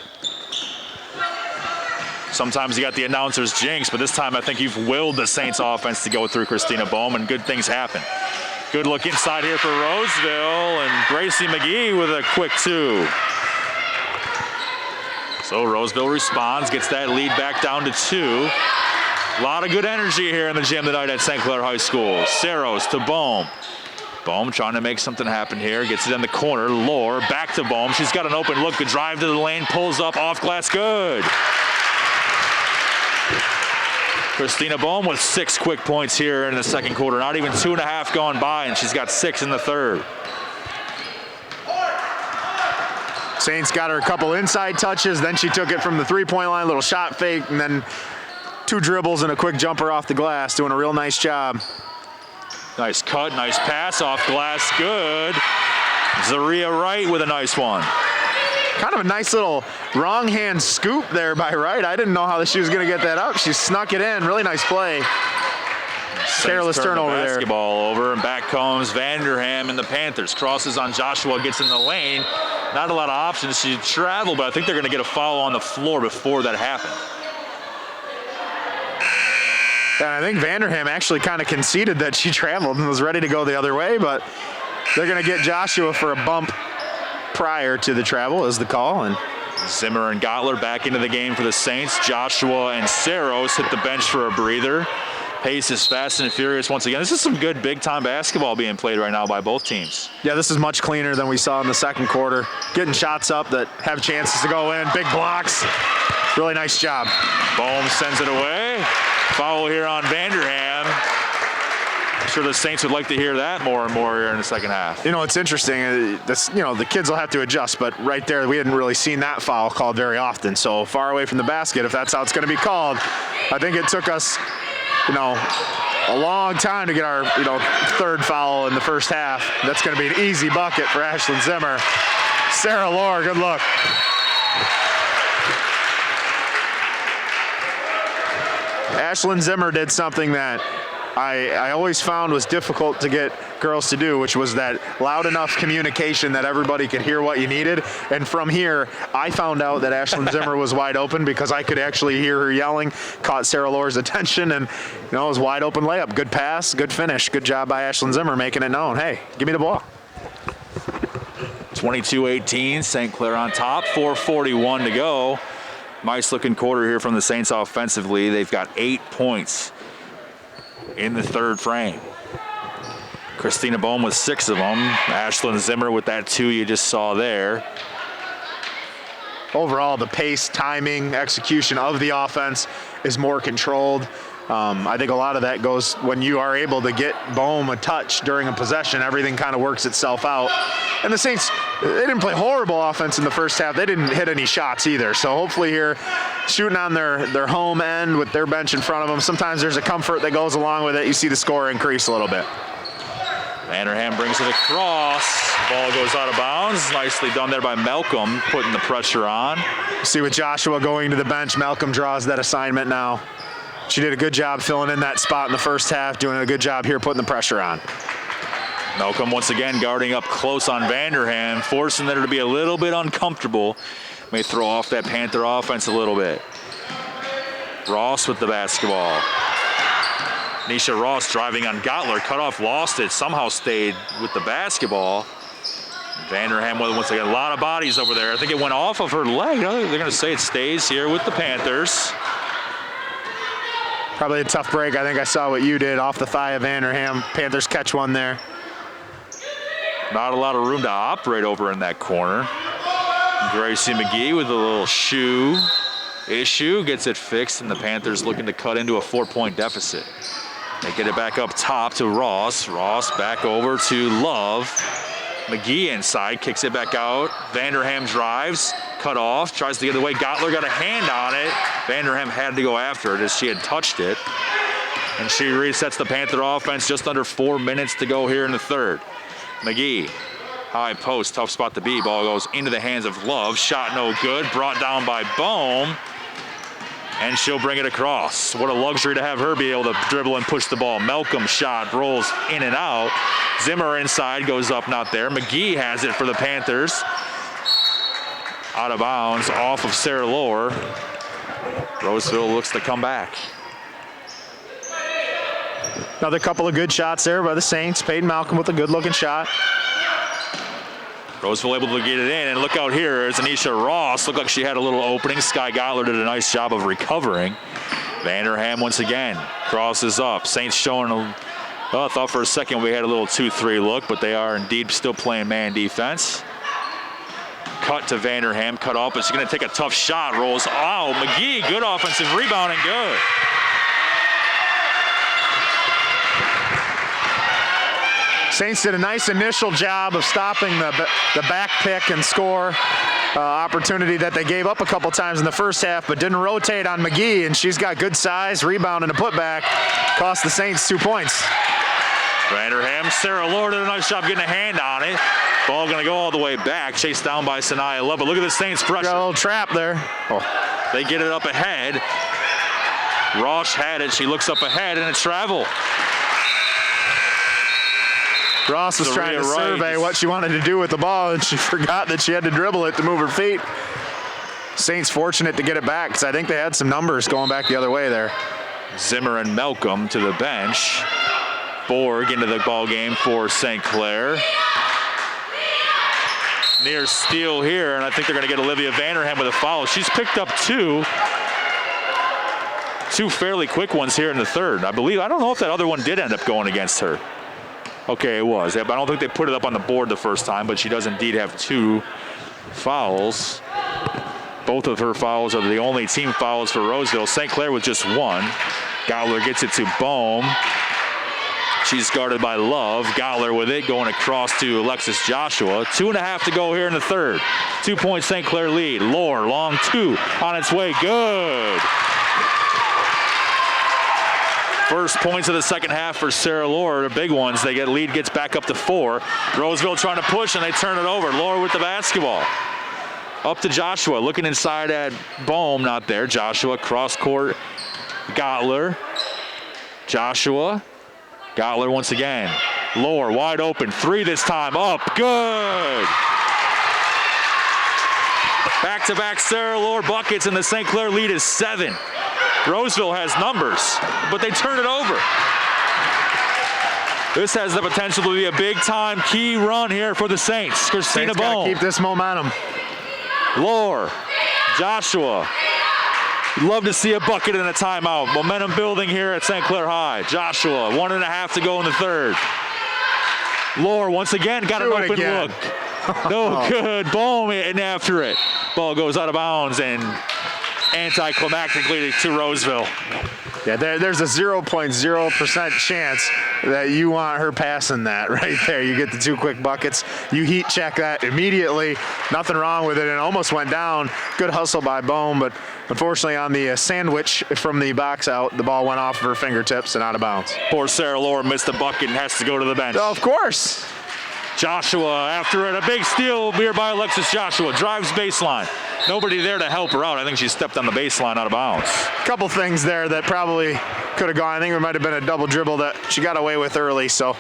Sometimes you got the announcer's jinx, but this time I think you've willed the Saints offense to go through Christina Bohm, and good things happen. Good look inside here for Roseville, and Gracie McGee with a quick 2. So Roseville responds, gets that lead back down to 2. A lot of good energy here in the gym tonight at St. Clair High School. Saros to Bohm. Bohm trying to make something happen here. Gets it in the corner. Lore back to Bohm. She's got an open look. Good drive to the lane. Pulls up off glass. Good. Christina Bohm with 6 quick points here in the second quarter. Not even 2.5 gone by, and she's got 6 in the third. Saints got her a couple inside touches. Then she took it from the 3-point line, little shot fake, and then 2 dribbles and a quick jumper off the glass, doing a real nice job. Nice cut, nice pass off glass, good. Zaria Wright with a nice one. Kind of a nice little wrong hand scoop there by Wright. I didn't know how she was going to get that up. She snuck it in, really nice play. Careless turnover there. Basketball over, and back comes Vanderham and the Panthers. Crosses on Joshua, gets in the lane. Not a lot of options. She traveled, but I think they're going to get a foul on the floor before that happened. And I think Vanderham actually kind of conceded that she traveled and was ready to go the other way, but they're going to get Joshua for a bump prior to the travel is the call. And Zimmer and Gottler back into the game for the Saints. Joshua and Saros hit the bench for a breather. Pace is fast and furious once again. This is some good big-time basketball being played right now by both teams. Yeah, this is much cleaner than we saw in the second quarter. Getting shots up that have chances to go in, big blocks. Really nice job. Bohm sends it away. Foul here on Vanderham. I'm sure the Saints would like to hear that more and more here in the second half. You know, it's interesting. The kids will have to adjust, but right there, we hadn't really seen that foul called very often. So far away from the basket, if that's how it's going to be called, I think it took us, a long time to get our, third foul in the first half. That's going to be an easy bucket for Ashlyn Zimmer. Sarah Lohr, good look. Ashlyn Zimmer did something that I always found was difficult to get girls to do, which was that loud enough communication that everybody could hear what you needed. And from here, I found out that Ashlyn Zimmer was wide open because I could actually hear her yelling, caught Sarah Lohr's attention, and it was wide open layup. Good pass, good finish. Good job by Ashlyn Zimmer making it known. Hey, give me the ball. 22-18, St. Clair on top, 4:41 to go. Nice looking quarter here from the Saints offensively. They've got 8 points in the third frame. Christina Bohm with 6 of them. Ashlyn Zimmer with that 2 you just saw there. Overall, the pace, timing, execution of the offense is more controlled. I think a lot of that goes when you are able to get Bohm a touch during a possession, everything kind of works itself out. And the Saints, they didn't play horrible offense in the first half. They didn't hit any shots either. So hopefully here, shooting on their home end with their bench in front of them, sometimes there's a comfort that goes along with it. You see the score increase a little bit. Vanderham brings it across. Ball goes out of bounds. Nicely done there by Malcolm, putting the pressure on. See with Joshua going to the bench, Malcolm draws that assignment now. She did a good job filling in that spot in the first half, doing a good job here putting the pressure on. Malcolm once again guarding up close on Vanderham, forcing her to be a little bit uncomfortable. May throw off that Panther offense a little bit. Ross with the basketball. Nisha Ross driving on Gottler, cut off, lost it, somehow stayed with the basketball. Vanderham with once again a lot of bodies over there. I think it went off of her leg. They're going to say it stays here with the Panthers. Probably a tough break. I think I saw what you did off the thigh of Vanderham. Panthers catch one there. Not a lot of room to operate over in that corner. Gracie McGee with a little shoe issue, gets it fixed, and the Panthers looking to cut into a 4-point deficit. They get it back up top to Ross. Ross back over to Love. McGee inside, kicks it back out. Vanderham drives, cut off, tries to get away. Gottler got a hand on it. Vanderham had to go after it as she had touched it. And she resets the Panther offense, just under 4 minutes to go here in the third. McGee, high post, tough spot to be. Ball goes into the hands of Love. Shot no good, brought down by Bohm. And she'll bring it across. What a luxury to have her be able to dribble and push the ball. Malcolm shot, rolls in and out. Zimmer inside, goes up, not there. McGee has it for the Panthers. Out of bounds, off of Sarah Lohr. Roseville looks to come back. Another couple of good shots there by the Saints. Peyton Malcolm with a good-looking shot. Roseville able to get it in, and look out here, there's Anisha Ross. Looked like she had a little opening. Sky Gottler did a nice job of recovering. Vanderham once again crosses up. Saints showing I thought for a second we had a little 2-3 look, but they are indeed still playing man defense. Cut to Vanderham, cut off, but she's going to take a tough shot. Rolls. Oh, McGee, good offensive rebound and good. Saints did a nice initial job of stopping the back pick and score opportunity that they gave up a couple times in the first half, but didn't rotate on McGee, and she's got good size, rebound, and a putback. Cost the Saints 2 points. Vanderham, Sarah Lohr did a nice job getting a hand on it. Ball going to go all the way back, chased down by Sanaya Love. But look at the Saints pressure. Got a little trap there. Oh. They get it up ahead. Ross had it. She looks up ahead, and it's travel. Ross was trying to survey what she wanted to do with the ball, and she forgot that she had to dribble it to move her feet. Saints fortunate to get it back, because I think they had some numbers going back the other way there. Zimmer and Malcolm to the bench. Borg into the ball game for St. Clair. Near steal here, and I think they're going to get Olivia Vanderham with a foul. She's picked up 2. two fairly quick ones here in the third. I don't know if that other one did end up going against her. Okay, it was. Yeah, but I don't think they put it up on the board the first time, but she does indeed have 2 fouls. Both of her fouls are the only team fouls for Roseville. St. Clair with just 1. Gottler gets it to Bohm. She's guarded by Love. Gottler with it, going across to Alexis Joshua. 2.5 to go here in the third. 2-point St. Clair lead. Lohr, long 2 on its way. Good. First points of the second half for Sarah Lohr, the big ones. Lead gets back up to 4. Roseville trying to push, and they turn it over. Lohr with the basketball. Up to Joshua, looking inside at Bohm, not there. Joshua, cross court, Gottler. Joshua, Gottler once again. Lohr wide open, 3 this time, up, good. Back-to-back Sarah Lohr buckets, and the St. Clair lead is 7. Roseville has numbers, but they turn it over. This has the potential to be a big-time key run here for the Saints. Christina Bohm. Keep this momentum. Lohr, Joshua. Love to see a bucket in a timeout. Momentum building here at St. Clair High. Joshua, 1.5 to go in the third. Lohr once again got an open look. No good. Bohm in after it. Ball goes out of bounds and anticlimactically to Roseville. Yeah, there's a 0.0% chance that you want her passing that right there. You get the 2 quick buckets. You heat check that immediately. Nothing wrong with it. It almost went down. Good hustle by Bohm, but unfortunately on the sandwich from the box out, the ball went off of her fingertips and out of bounds. Poor Sarah Lohr missed the bucket and has to go to the bench. Oh, of course. Joshua after it, a big steal here by Alexis Joshua. Drives baseline. Nobody there to help her out. I think she stepped on the baseline out of bounds. A couple things there that probably could have gone. I think there might have been a double dribble that she got away with early, so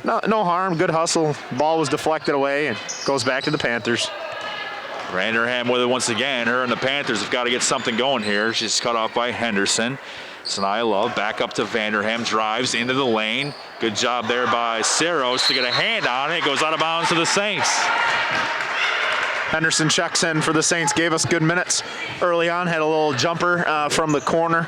no harm, good hustle. Ball was deflected away and goes back to the Panthers. Vanderham with it once again. Her and the Panthers have got to get something going here. She's cut off by Henderson. Sanaya Love back up to Vanderham, drives into the lane. Good job there by Saros to get a hand on it. It goes out of bounds to the Saints. Henderson checks in for the Saints, gave us good minutes early on, had a little jumper from the corner.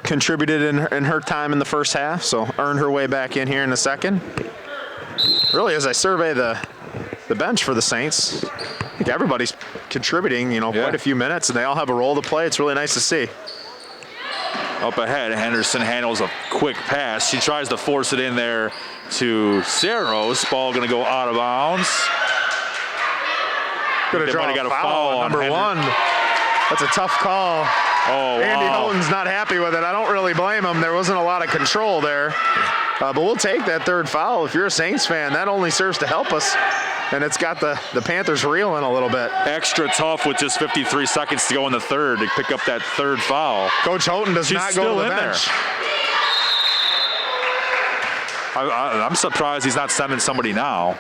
Contributed in her time in the first half, so earned her way back in here in the second. Really, as I survey the bench for the Saints, I think everybody's contributing, quite a few minutes, and they all have a role to play. It's really nice to see. Up ahead, Henderson handles a quick pass. She tries to force it in there to Saros. Ball going to go out of bounds. Could have drawn a foul on number 1. That's a tough call. Oh, Andy wow. Houghton's not happy with it. I don't really blame him. There wasn't a lot of control there. But we'll take that third foul. If you're a Saints fan, that only serves to help us. And it's got the Panthers reeling a little bit. Extra tough with just 53 seconds to go in the third to pick up that third foul. Coach Houghton does not go to the bench. I'm surprised he's not sending somebody now.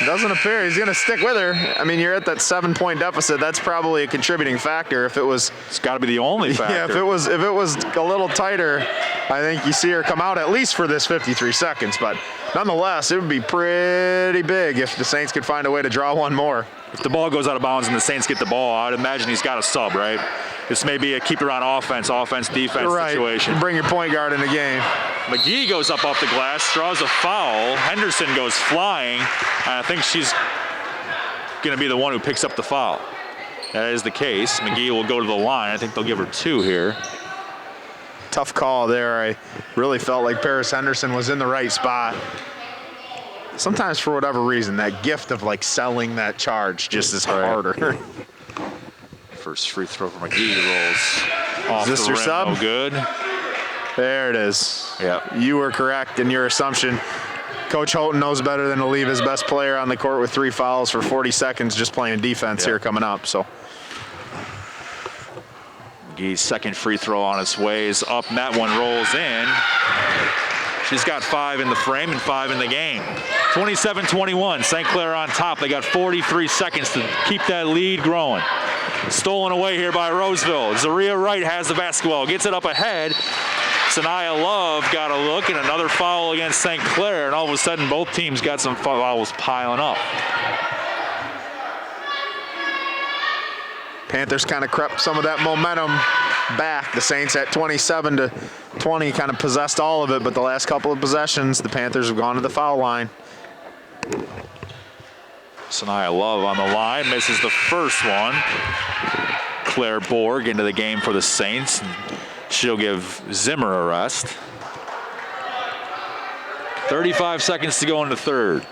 Doesn't appear. He's going to stick with her. I mean, you're at that 7-point deficit. That's probably a contributing factor. If it was, it's got to be the only factor. Yeah, if it was a little tighter, I think you see her come out at least for this 53 seconds. But nonetheless, it would be pretty big if the Saints could find a way to draw one more. If the ball goes out of bounds and the Saints get the ball, I'd imagine he's got a sub, right? This may be a keep her on offense, defense situation. Bring your point guard in the game. McGee goes up off the glass, draws a foul. Henderson goes flying. I think she's going to be the one who picks up the foul. That is the case. McGee will go to the line. I think they'll give her 2 here. Tough call there. I really felt like Paris Henderson was in the right spot. Sometimes for whatever reason, that gift of selling that charge just is harder. First free throw for McGee rolls off is this the your rim. sub? No good. There it is. Yeah. You were correct in your assumption. Coach Houghton knows better than to leave his best player on the court with 3 fouls for 40 seconds just playing defense here coming up. So McGee's second free throw on its way is up, and that one rolls in. She's got 5 in the frame and 5 in the game. 27-21, St. Clair on top. They got 43 seconds to keep that lead growing. Stolen away here by Roseville. Zaria Wright has the basketball, gets it up ahead. Sanaya Love got a look, and another foul against St. Clair, and all of a sudden both teams got some fouls piling up. Panthers kind of crept some of that momentum back. The Saints at 27-20 kind of possessed all of it, but the last couple of possessions, the Panthers have gone to the foul line. Sanaya Love on the line, misses the first one. Claire Borg into the game for the Saints. She'll give Zimmer a rest. 35 seconds to go in the third.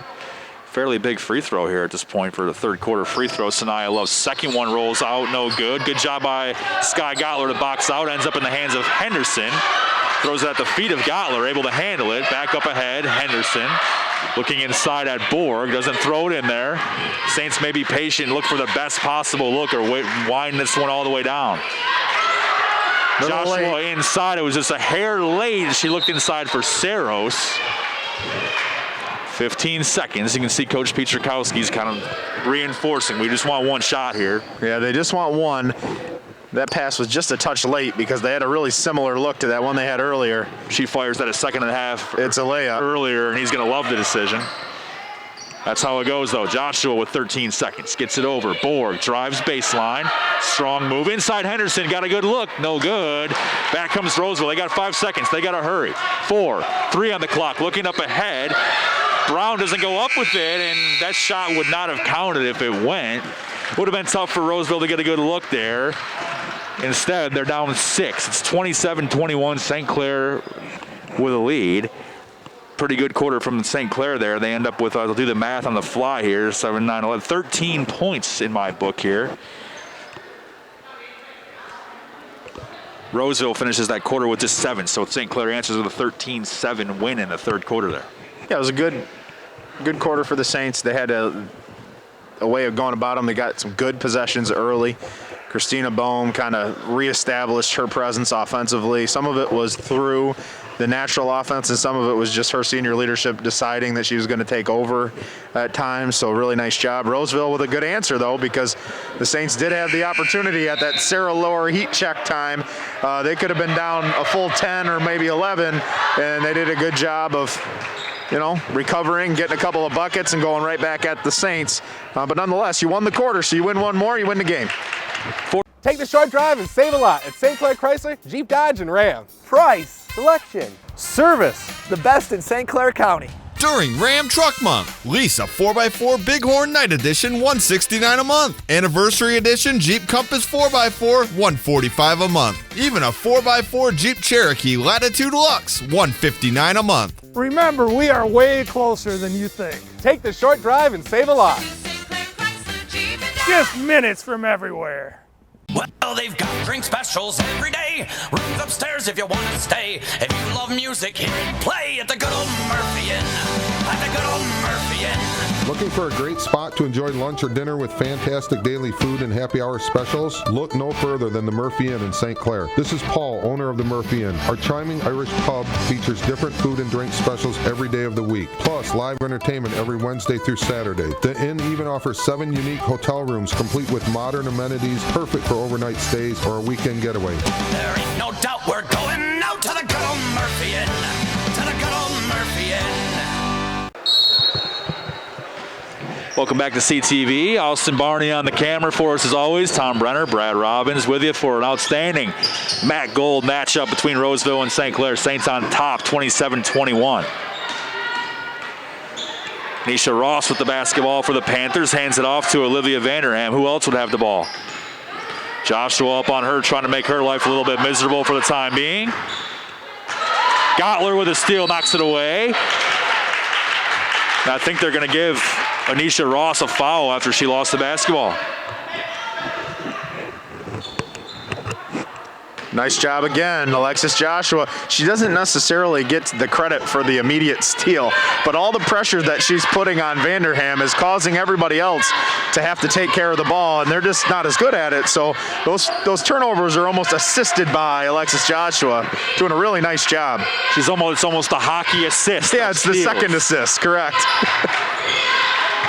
Fairly big free throw here at this point for the third quarter free throw. Sanaya Love's second one rolls out, no good. Good job by Sky Gottler to box out, ends up in the hands of Henderson. Throws it at the feet of Gottler, able to handle it. Back up ahead, Henderson. Looking inside at Borg, doesn't throw it in there. Saints may be patient, look for the best possible look or wind this one all the way down. Joshua inside, it was just a hair late. She looked inside for Saros. 15 seconds. You can see Coach Pietrzakowski's kind of reinforcing. We just want one shot here. Yeah, they just want one. That pass was just a touch late because they had a really similar look to that one they had earlier. She fires that a second and a half. It's a layup. Earlier, and he's going to love the decision. That's how it goes, though. Joshua with 13 seconds. Gets it over. Borg drives baseline. Strong move. Inside Henderson. Got a good look. No good. Back comes Roseville. They got 5 seconds. They got to hurry. 4, 3 on the clock. Looking up ahead. Brown doesn't go up with it, and that shot would not have counted if it went. Would have been tough for Roseville to get a good look there. Instead, they're down 6. It's 27-21. St. Clair with a lead. Pretty good quarter from St. Clair there. They end up with, I'll do the math on the fly here, 7, 9, 11, 13 points in my book here. Roseville finishes that quarter with just 7, so St. Clair answers with a 13-7 win in the third quarter there. Yeah, it was a good quarter for the Saints. They had a way of going about them. They got some good possessions early. Christina Bohm kind of reestablished her presence offensively. Some of it was through the natural offense, and some of it was just her senior leadership deciding that she was going to take over at times. So really nice job. Roseville with a good answer, though, because the Saints did have the opportunity at that Sarah Lower heat check time. They could have been down a full 10 or maybe 11, and they did a good job of, recovering, getting a couple of buckets and going right back at the Saints. But nonetheless, you won the quarter, so you win one more, you win the game. Take the short drive and save a lot at St. Clair Chrysler, Jeep, Dodge, and Ram. Price, selection, service, the best in St. Clair County. During Ram Truck Month, lease a 4x4 Bighorn Night Edition, $169 a month. Anniversary Edition Jeep Compass 4x4, $145 a month. Even a 4x4 Jeep Cherokee Latitude Lux, $159 a month. Remember, we are way closer than you think. Take the short drive and save a lot. Just minutes from everywhere. Well, they've got drink specials every day. Rooms upstairs if you want to stay. If you love music, hear it play at the good old Murphy Inn. At the good old Murphy Inn. Looking for a great spot to enjoy lunch or dinner with fantastic daily food and happy hour specials? Look no further than the Murphy Inn in St. Clair. This is Paul, owner of the Murphy Inn. Our charming Irish pub features different food and drink specials every day of the week, plus live entertainment every Wednesday through Saturday. The inn even offers 7 unique hotel rooms complete with modern amenities, perfect for overnight stays or a weekend getaway. There ain't no doubt we're going out to the good old Murphy Inn. To the good old Murphy Inn. Welcome back to CTV. Austin Barney on the camera for us as always. Tom Brenner, Brad Robbins with you for an outstanding Matt Gold matchup between Roseville and St. Clair. Saints on top, 27-21. Nisha Ross with the basketball for the Panthers. Hands it off to Olivia Vanderham. Who else would have the ball? Joshua up on her, trying to make her life a little bit miserable for the time being. Gottler with a steal, knocks it away. I think they're going to give Anisha Ross a foul after she lost the basketball. Nice job again, Alexis Joshua. She doesn't necessarily get the credit for the immediate steal, but all the pressure that she's putting on Vanderham is causing everybody else to have to take care of the ball, and they're just not as good at it. So those turnovers are almost assisted by Alexis Joshua, doing a really nice job. It's almost a hockey assist. Yeah, it's the second assist, correct.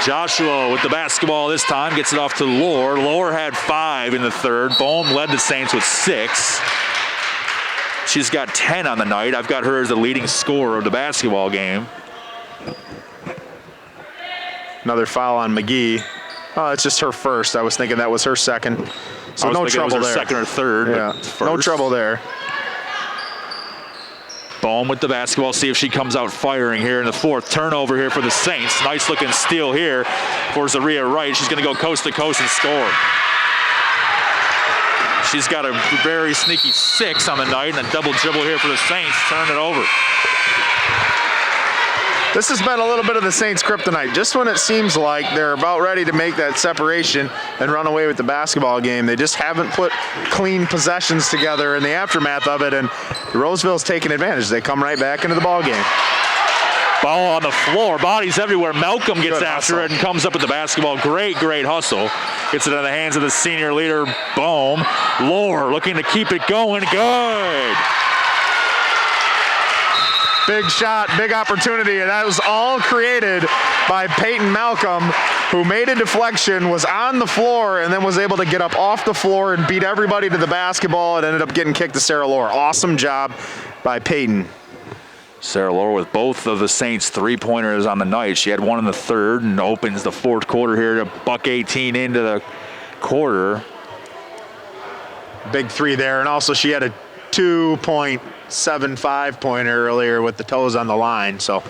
Joshua with the basketball this time, gets it off to Lohr. Lohr had 5 in the third. Bohm led the Saints with 6. She's got 10 on the night. I've got her as the leading scorer of the basketball game. Another foul on McGee. Oh, it's just her first. I was thinking that was her second. So no trouble there. Second or third. Yeah, no trouble there. Bohm with the basketball. See if she comes out firing here in the fourth. Turnover here for the Saints. Nice looking steal here for Zaria Wright. She's going to go coast to coast and score. She's got a very sneaky 6 on the night and a double dribble here for the Saints. Turn it over. This has been a little bit of the Saints' kryptonite. Just when it seems like they're about ready to make that separation and run away with the basketball game, they just haven't put clean possessions together in the aftermath of it, and Roseville's taking advantage. They come right back into the ball game. Ball on the floor, bodies everywhere. Malcolm gets after it and comes up with the basketball. Great hustle. Gets it in the hands of the senior leader, Bohm. Lohr looking to keep it going. Good. Big shot, big opportunity, and that was all created by Peyton Malcolm, who made a deflection, was on the floor, and then was able to get up off the floor and beat everybody to the basketball and ended up getting kicked to Sarah Lohr. Awesome job by Peyton. Sarah Lohr with both of the Saints 3-pointers on the night. She had one in the third and opens the fourth quarter here to buck 18 into the quarter. Big 3 there, and also she had a 2.75 pointer earlier with the toes on the line, so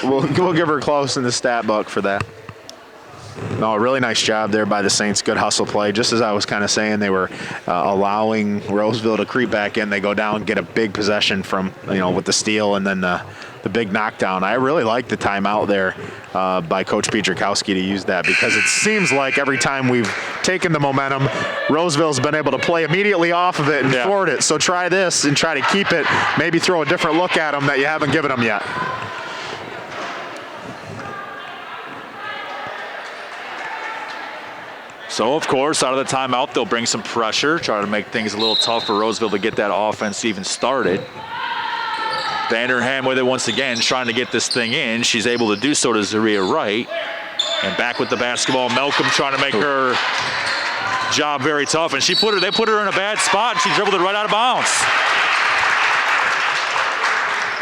we'll give her close in the stat book for that. No, a really nice job there by the Saints. Good hustle play. Just as I was kind of saying, they were allowing Roseville to creep back in. They go down, get a big possession from, with the steal and then the big knockdown. I really like the timeout there by Coach Pietrzakowski to use that, because it seems like every time we've taken the momentum, Roseville's been able to play immediately off of it and forward it. So try this and try to keep it. Maybe throw a different look at them that you haven't given them yet. So, of course, out of the timeout, they'll bring some pressure, try to make things a little tough for Roseville to get that offense even started. Vanderham with it once again, trying to get this thing in. She's able to do so to Zaria Wright. And back with the basketball, Malcolm trying to make her job very tough. And they put her in a bad spot, and she dribbled it right out of bounds.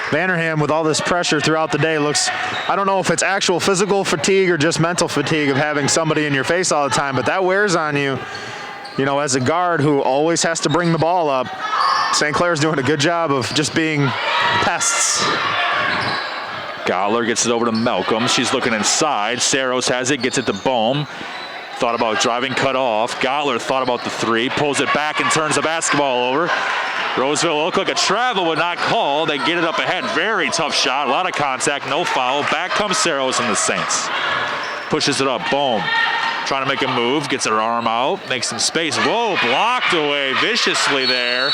Vanderham, with all this pressure throughout the day, looks, I don't know if it's actual physical fatigue or just mental fatigue of having somebody in your face all the time, but that wears on you. As a guard who always has to bring the ball up, St. Clair's doing a good job of just being pests. Gottler gets it over to Malcolm. She's looking inside. Saros has it, gets it to Bohm. Thought about driving, cut off. Gottler thought about the 3, pulls it back and turns the basketball over. Roseville looked like a travel, but not called. They get it up ahead. Very tough shot. A lot of contact, no foul. Back comes Saros and the Saints. Pushes it up. Bohm trying to make a move. Gets her arm out. Makes some space. Whoa, blocked away viciously there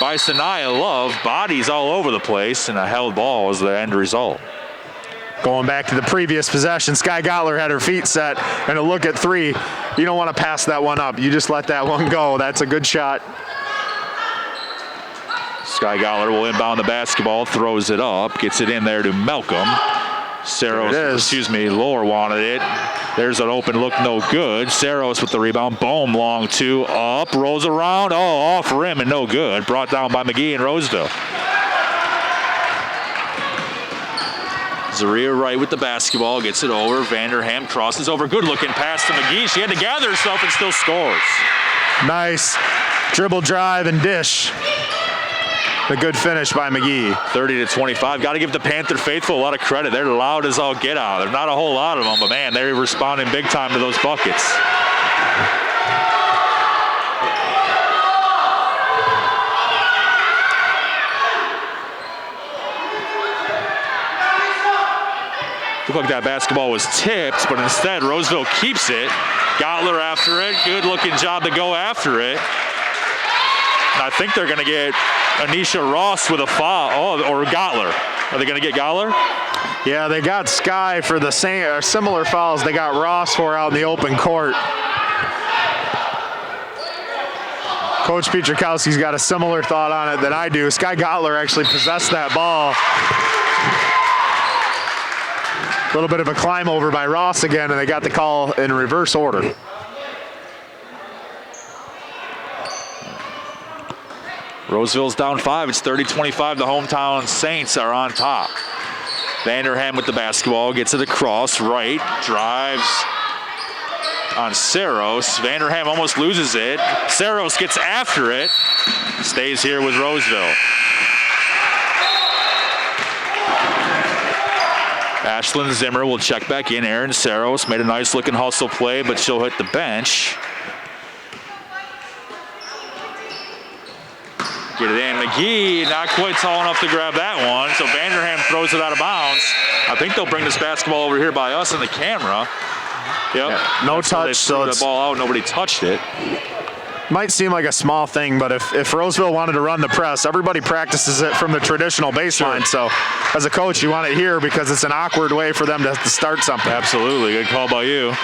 by Sanaya Love. Bodies all over the place, and a held ball was the end result. Going back to the previous possession, Sky Gottler had her feet set and a look at 3. You don't want to pass that one up. You just let that one go. That's a good shot. Sky Gottler will inbound the basketball, throws it up, gets it in there to Malcolm. Lohr wanted it. There's an open look, no good. Saros with the rebound. Bohm, long 2, up, rolls around. Off rim and no good. Brought down by McGee and Roseville. Zaria Wright with the basketball, gets it over. Vanderham crosses over. Good looking pass to McGee. She had to gather herself and still scores. Nice dribble, drive, and dish. A good finish by McGee. 30-25. Got to give the Panther faithful a lot of credit. They're loud as all get out. There's not a whole lot of them, but man, they're responding big time to those buckets. Looked like that basketball was tipped, but instead Roseville keeps it. Gottler after it. Good looking job to go after it. And I think they're going to get Anisha Ross with a foul, or Gottler. Are they going to get Gottler? Yeah, they got Sky for the same similar fouls they got Ross for out in the open court. Coach Pietrzakowski's got a similar thought on it than I do. Sky Gottler actually possessed that ball. A little bit of a climb over by Ross again, and they got the call in reverse order. Roseville's down 5. It's 30-25. The hometown Saints are on top. Vanderham with the basketball, gets it across, right, drives on Saros. Vanderham almost loses it. Saros gets after it, stays here with Roseville. Ashlyn Zimmer will check back in. Aaron Saros made a nice looking hustle play, but she'll hit the bench. Get it in. McGee not quite tall enough to grab that one, so Vanderham throws it out of bounds. I think they'll bring this basketball over here by us in the camera. Yep. Yeah, no touch, so the ball out, nobody touched it. Might seem like a small thing, but if Roseville wanted to run the press, everybody practices it from the traditional baseline. Sure. So as a coach, you want it here because it's an awkward way for them to start something. Absolutely. Good call by you.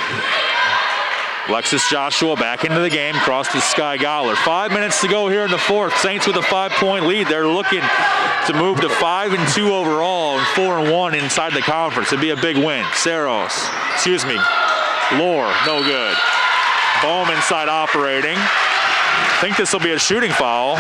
Alexis Joshua back into the game, cross to Sky Goller. 5 minutes to go here in the fourth. Saints with a 5-point lead. They're looking to move to 5-2 overall and 4-1 inside the conference. It'd be a big win. Lohr, no good. Bohm inside operating. I think this will be a shooting foul.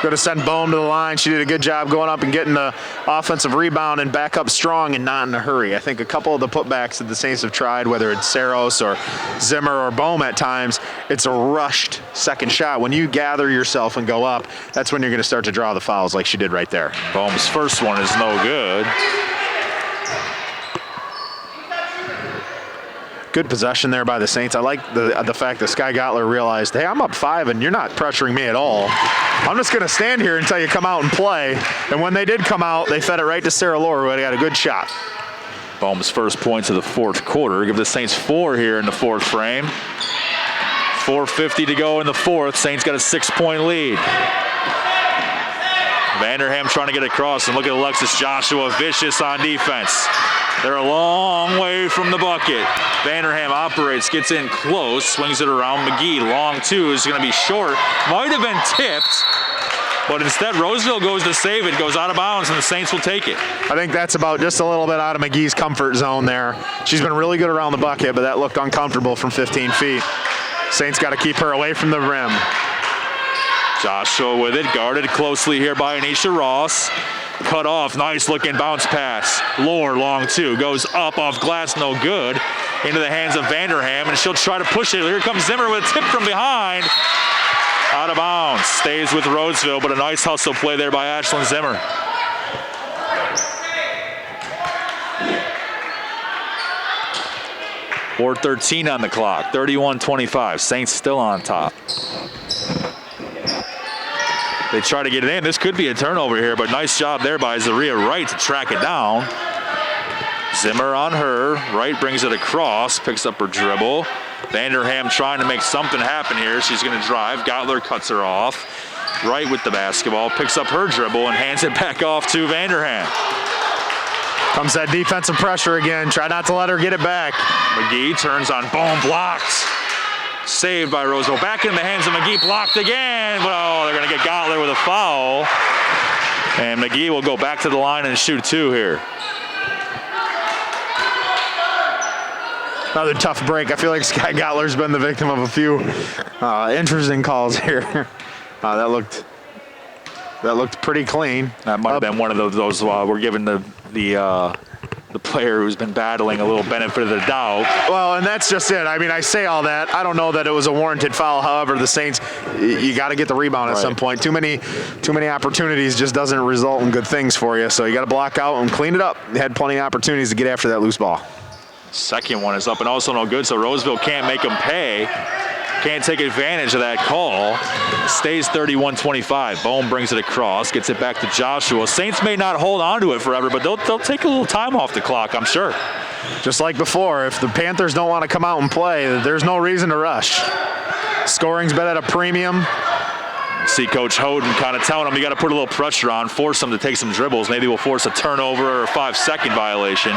Going to send Bohm to the line. She did a good job going up and getting the offensive rebound and back up strong and not in a hurry. I think a couple of the putbacks that the Saints have tried, whether it's Saros or Zimmer or Bohm at times, it's a rushed second shot. When you gather yourself and go up, that's when you're going to start to draw the fouls like she did right there. Bohm's first one is no good. Good possession there by the Saints. I like the fact that Sky Gottler realized, hey, I'm up 5 and you're not pressuring me at all. I'm just going to stand here until you come out and play. And when they did come out, they fed it right to Sarah Lohr, who had got a good shot. Bohm's first points of the fourth quarter. Give the Saints 4 here in the fourth frame. 4:50 to go in the fourth. Saints got a 6-point lead. Vanderham trying to get across, and look at Alexis Joshua, vicious on defense. They're a long way from the bucket. Vanderham operates, gets in close, swings it around. McGee, long two, is going to be short. Might have been tipped, but instead Roseville goes to save it, goes out of bounds, and the Saints will take it. I think that's about just a little bit out of McGee's comfort zone there. She's been really good around the bucket, but that looked uncomfortable from 15 feet. Saints got to keep her away from the rim. Joshua with it, guarded closely here by Anisha Ross. Cut off, nice looking bounce pass. Lohr, long two, goes up off glass, no good. Into the hands of Vanderham, and she'll try to push it. Here comes Zimmer with a tip from behind. Out of bounds, stays with Roseville, but a nice hustle play there by Ashlyn Zimmer. .4:13 on the clock, 31-25. Saints still on top. They try to get it in. This could be a turnover here, but nice job there by Zaria Wright to track it down. Zimmer on her. Wright brings it across, picks up her dribble. Vanderham trying to make something happen here. She's going to drive. Gottler cuts her off. Wright with the basketball, picks up her dribble and hands it back off to Vanderham. Comes that defensive pressure again. Try not to let her get it back. McGee turns on Bohm, blocked. Saved by Roseville. Back in the hands of McGee, blocked again. Well, they're going to get Gottler with a foul. And McGee will go back to the line and shoot 2 here. Another tough break. I feel like Sky Gottler's been the victim of a few interesting calls here. That looked pretty clean. That might have been one of those we're giving the player who's been battling a little benefit of the doubt. Well, and that's just it. I mean, I say all that. I don't know that it was a warranted foul. However, the Saints, you got to get the rebound at some point. Too many opportunities just doesn't result in good things for you. So you got to block out and clean it up. You had plenty of opportunities to get after that loose ball. Second one is up and also no good, so Roseville can't make them pay. Can't take advantage of that call. Stays 31-25. Bohm brings it across, gets it back to Joshua. Saints may not hold on to it forever, but they'll take a little time off the clock, I'm sure. Just like before, if the Panthers don't want to come out and play, there's no reason to rush. Scoring's been at a premium. See Coach Houghton kind of telling them you got to put a little pressure on, force them to take some dribbles. Maybe we'll force a turnover or a 5-second violation.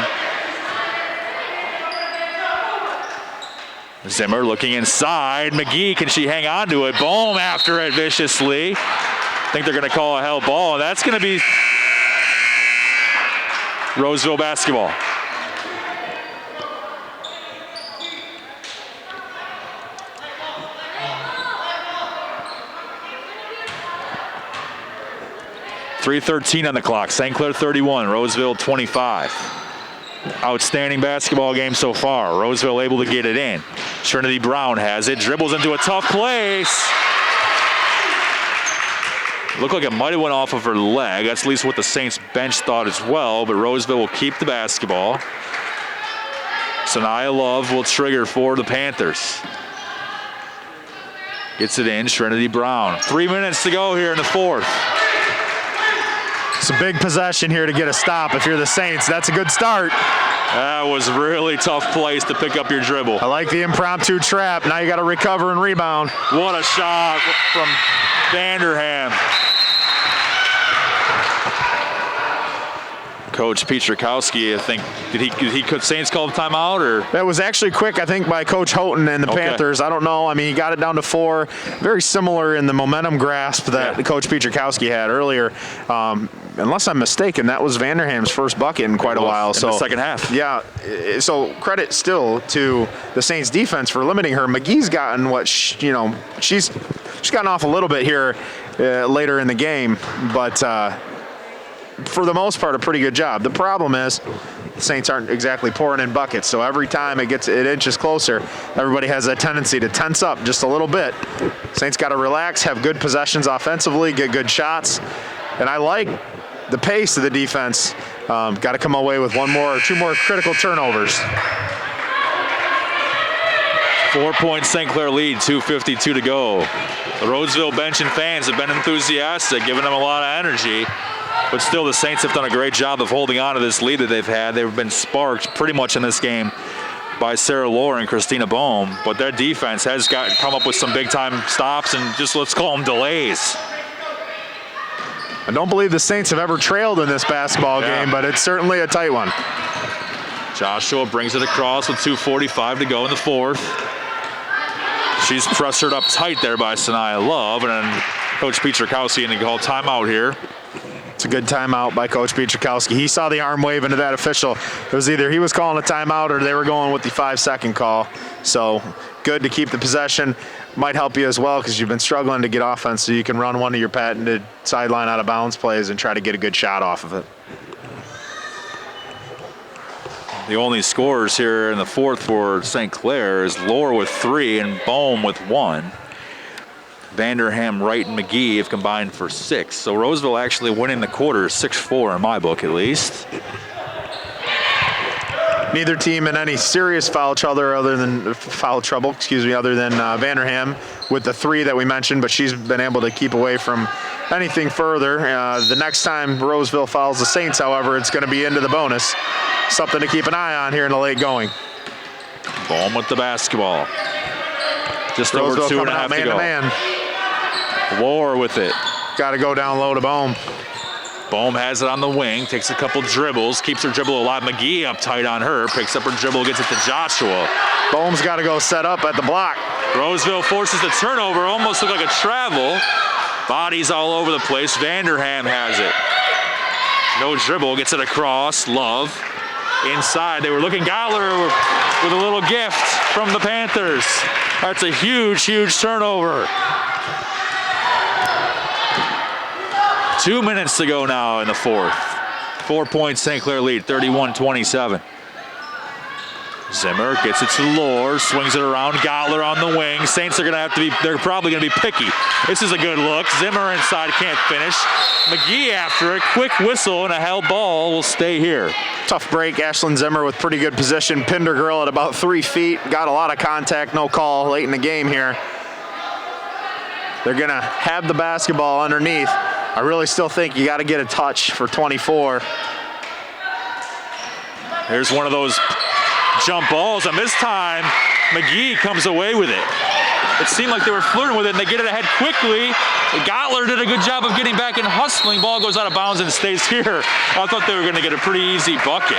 Zimmer looking inside. McGee, can she hang on to it? Bohm after it viciously. I think they're going to call a held ball, and that's going to be Roseville basketball. 3:13 on the clock. St. Clair 31, Roseville 25. Outstanding basketball game so far. Roseville able to get it in. Trinity Brown has it, dribbles into a tough place. Looked like it might have went off of her leg. That's at least what the Saints bench thought as well, but Roseville will keep the basketball. Sanaya Love will trigger for the Panthers. Gets it in, Trinity Brown. 3 minutes to go here in the fourth. It's a big possession here to get a stop. If you're the Saints, that's a good start. That was a really tough place to pick up your dribble. I like the impromptu trap. Now you got to recover and rebound. What a shot from Vanderham. Coach Pietrzakowski, I think, could Saints call the timeout, or? That was actually quick, I think, by Coach Houghton and the Panthers. I don't know. I mean, he got it down to 4. Very similar in the momentum grasp that Coach Pietrzakowski had earlier. Unless I'm mistaken, that was Vanderham's first bucket in quite a while. In the second half. Yeah. So credit still to the Saints defense for limiting her. McGee's gotten she's gotten off a little bit here later in the game, but for the most part, a pretty good job. The problem is the Saints aren't exactly pouring in buckets, so every time it inches closer, everybody has a tendency to tense up just a little bit. Saints got to relax, have good possessions offensively, get good shots, and I like the pace of the defense. Got to come away with 1 more or 2 more critical turnovers. 4-point St. Clair lead, 2:52 to go. The Roseville bench and fans have been enthusiastic, giving them a lot of energy. But still, the Saints have done a great job of holding on to this lead that they've had. They've been sparked pretty much in this game by Sarah Lohr and Christina Bohm. But their defense has come up with some big-time stops and just, let's call them, delays. I don't believe the Saints have ever trailed in this basketball game, but it's certainly a tight one. Joshua brings it across with 2:45 to go in the fourth. She's pressured up tight there by Sanaya Love, and then Coach Pietrzakowski in the call timeout here. It's a good timeout by Coach Pietrzakowski. He saw the arm wave into that official. It was either he was calling a timeout or they were going with the 5-second call. So good to keep the possession. Might help you as well because you've been struggling to get offense, so you can run one of your patented sideline out of bounds plays and try to get a good shot off of it. The only scorers here in the fourth for St. Clair is Lohr with 3 and Bohm with 1. Vanderham, Wright, and McGee have combined for 6. So Roseville actually winning the quarter 6-4 in my book, at least. Neither team in any serious foul trouble other than Vanderham with the 3 that we mentioned, but she's been able to keep away from anything further. The next time Roseville fouls the Saints, however, it's going to be into the bonus. Something to keep an eye on here in the late going. Bohm with the basketball. Just Roseville over 2.5 to go. Man. Lohr with it. Got to go down low to Bohm. Bohm has it on the wing, takes a couple dribbles, keeps her dribble alive. McGee up tight on her, picks up her dribble, gets it to Joshua. Bohm's got to go set up at the block. Roseville forces the turnover, almost looked like a travel. Bodies all over the place. Vanderham has it. No dribble, gets it across. Love inside. They were looking. Gottler with a little gift from the Panthers. That's a huge, huge turnover. 2 minutes to go now in the fourth. 4-point St. Clair lead, 31-27. Zimmer gets it to Lohr, swings it around. Gottler on the wing. Saints they're probably going to be picky. This is a good look. Zimmer inside, can't finish. McGee after it. Quick whistle and a held ball will stay here. Tough break. Ashlyn Zimmer with pretty good position. Pinned her girl at about 3 feet. Got a lot of contact, no call late in the game here. They're going to have the basketball underneath. I really still think you got to get a touch for 24. Here's one of those jump balls, and this time McGee comes away with it. It seemed like they were flirting with it, and they get it ahead quickly. Gottler did a good job of getting back and hustling. Ball goes out of bounds and stays here. I thought they were going to get a pretty easy bucket.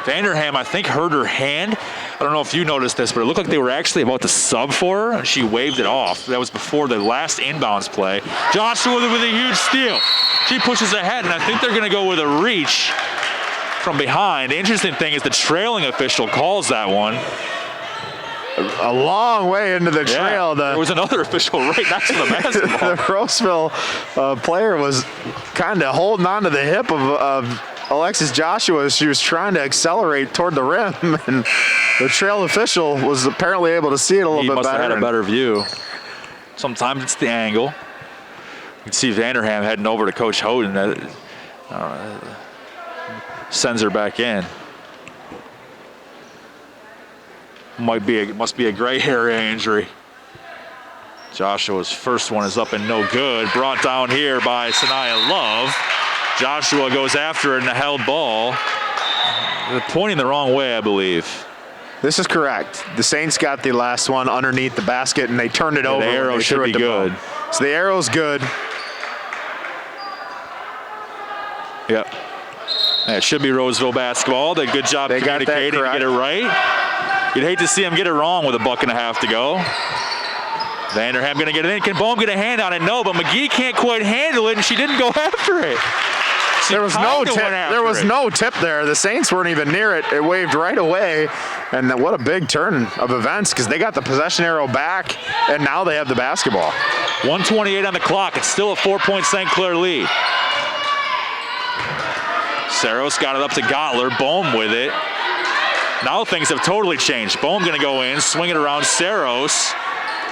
Vanderham, I think, hurt her hand. I don't know if you noticed this, but it looked like they were actually about to sub for her, and she waved it off. That was before the last inbounds play. Joshua with a huge steal. She pushes ahead, and I think they're going to go with a reach from behind. The interesting thing is the trailing official calls that one. a long way into the trail. There was another official right next to the basketball. The Roseville player was kind of holding on to the hip of Alexis Joshua as she was trying to accelerate toward the rim, and the trail official was apparently able to see it a little bit better. He must have had a better view. Sometimes it's the angle. You can see Vanderham heading over to Coach Houghton. Sends her back in. Must be a gray area injury. Joshua's first one is up and no good. Brought down here by Sanaya Love. Joshua goes after it in a held ball. They're pointing the wrong way, I believe. This is correct. The Saints got the last one underneath the basket, and they turned it over. The arrow should be good. So the arrow's good. Yep. It should be Roseville basketball. They good job communicating to get it right. You'd hate to see him get it wrong with a buck and a half to go. Vanderham going to get it in. Can Bohm get a hand on it? No, but McGee can't quite handle it, and she didn't go after it. There was no tip. There was no tip there. The Saints weren't even near it. It waved right away. And what a big turn of events, because they got the possession arrow back, and now they have the basketball. 1:28 on the clock. It's still a 4-point St. Clair lead. Saros got it up to Gottler. Bohm with it. Now things have totally changed. Bohm going to go in, swing it around. Saros.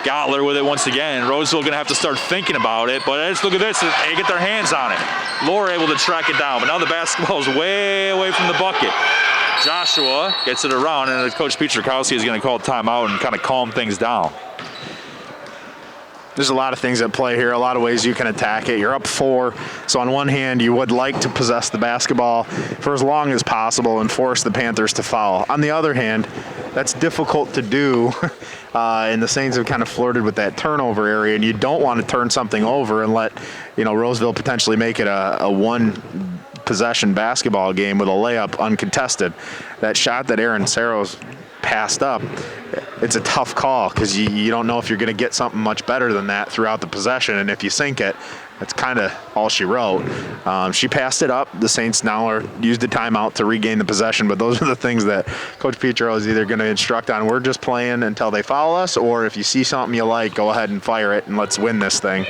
Gottler with it once again. Roseville going to have to start thinking about it, but let's look at this. They get their hands on it. Laura able to track it down, but now the basketball is way away from the bucket. Joshua gets it around, and Coach Pietrzakowski is going to call timeout and kind of calm things down. There's a lot of things at play here, a lot of ways you can attack it. You're up 4, so on one hand, you would like to possess the basketball for as long as possible and force the Panthers to foul. On the other hand, that's difficult to do, and the Saints have kind of flirted with that turnover area, and you don't want to turn something over and let, Roseville potentially make it a one-possession basketball game with a layup uncontested. That shot that Aaron Saros passed up, it's a tough call because you don't know if you're going to get something much better than that throughout the possession, and if you sink it, that's kind of all she wrote. She passed it up. The Saints now used the timeout to regain the possession, but those are the things that Coach Petro is either going to instruct on. We're just playing until they foul us, or if you see something you like, go ahead and fire it and let's win this thing.